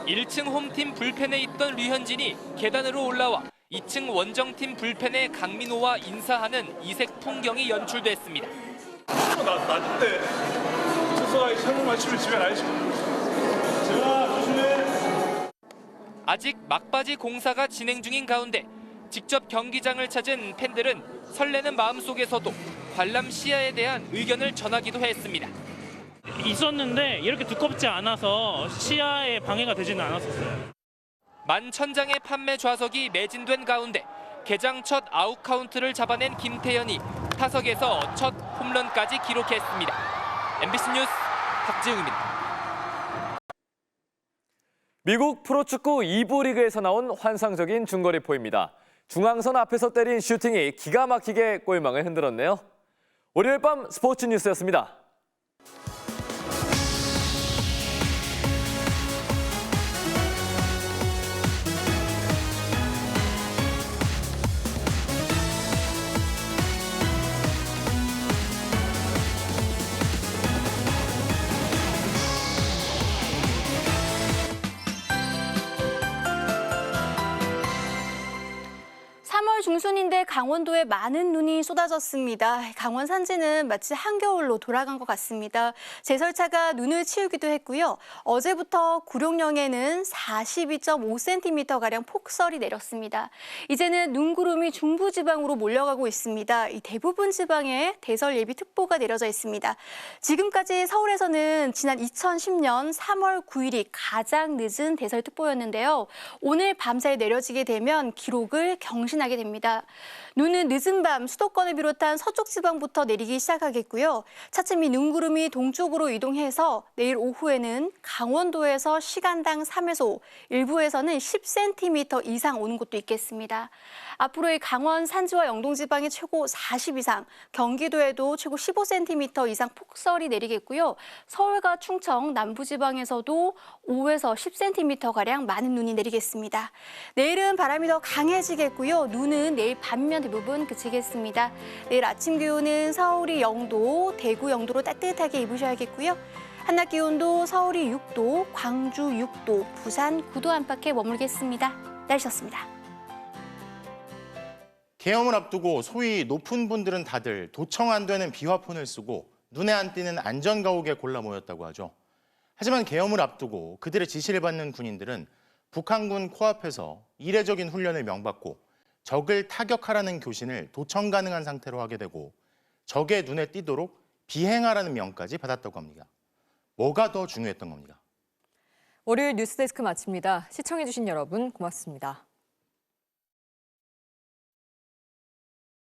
1층 홈팀 불펜에 있던 류현진이 계단으로 올라와 2층 원정팀 불펜에 강민호와 인사하는 이색 풍경이 연출됐습니다. 낮인데 투수가 잘못 맞추면 집에 가야지. 제가 조심해. 아직 막바지 공사가 진행 중인 가운데 직접 경기장을 찾은 팬들은 설레는 마음속에서도 관람 시야에 대한 의견을 전하기도 했습니다. 있었는데 이렇게 두껍지 않아서 시야에 방해가 되지는 않았었어요. 11,000장의 판매 좌석이 매진된 가운데 개장 첫 아웃 카운트를 잡아낸 김태현이 타석에서 첫 홈런까지 기록했습니다. MBC 뉴스 박지웅입니다. 미국 프로축구 2부 리그에서 나온 환상적인 중거리포입니다. 중앙선 앞에서 때린 슈팅이 기가 막히게 골망을 흔들었네요. 월요일 밤 스포츠 뉴스였습니다. 중순인데 강원도에 많은 눈이 쏟아졌습니다. 강원 산지는 마치 한겨울로 돌아간 것 같습니다. 제설차가 눈을 치우기도 했고요. 어제부터 구룡령에는 42.5cm가량 폭설이 내렸습니다. 이제는 눈구름이 중부지방으로 몰려가고 있습니다. 이 대부분 지방에 대설 예비특보가 내려져 있습니다. 지금까지 서울에서는 지난 2010년 3월 9일이 가장 늦은 대설특보였는데요. 오늘 밤사이 내려지게 되면 기록을 경신하게 됩니다. 예상됩니다. 눈은 늦은 밤 수도권을 비롯한 서쪽 지방부터 내리기 시작하겠고요. 차츰 이 눈구름이 동쪽으로 이동해서 내일 오후에는 강원도에서 시간당 3에서 5, 일부에서는 10cm 이상 오는 곳도 있겠습니다. 앞으로의 강원 산지와 영동 지방에 최고 40 이상, 경기도에도 최고 15cm 이상 폭설이 내리겠고요. 서울과 충청, 남부지방에서도 5에서 10cm가량 많은 눈이 내리겠습니다. 내일은 바람이 더 강해지겠고요. 눈은 내일 밤이면 대부분 그치겠습니다. 내일 아침 기온은 서울이 0도, 대구 0도로 따뜻하게 입으셔야겠고요. 한낮 기온도 서울이 6도, 광주 6도, 부산 9도 안팎에 머물겠습니다. 날씨였습니다. 계엄을 앞두고 소위 높은 분들은 다들 도청 안 되는 비화폰을 쓰고 눈에 안 띄는 안전가옥에 골라 모였다고 하죠. 하지만 계엄을 앞두고 그들의 지시를 받는 군인들은 북한군 코앞에서 이례적인 훈련을 명받고 적을 타격하라는 교신을 도청 가능한 상태로 하게 되고 적의 눈에 띄도록 비행하라는 명까지 받았다고 합니다. 뭐가 더 중요했던 겁니까? 월요일 뉴스데스크 마칩니다. 시청해주신 여러분 고맙습니다.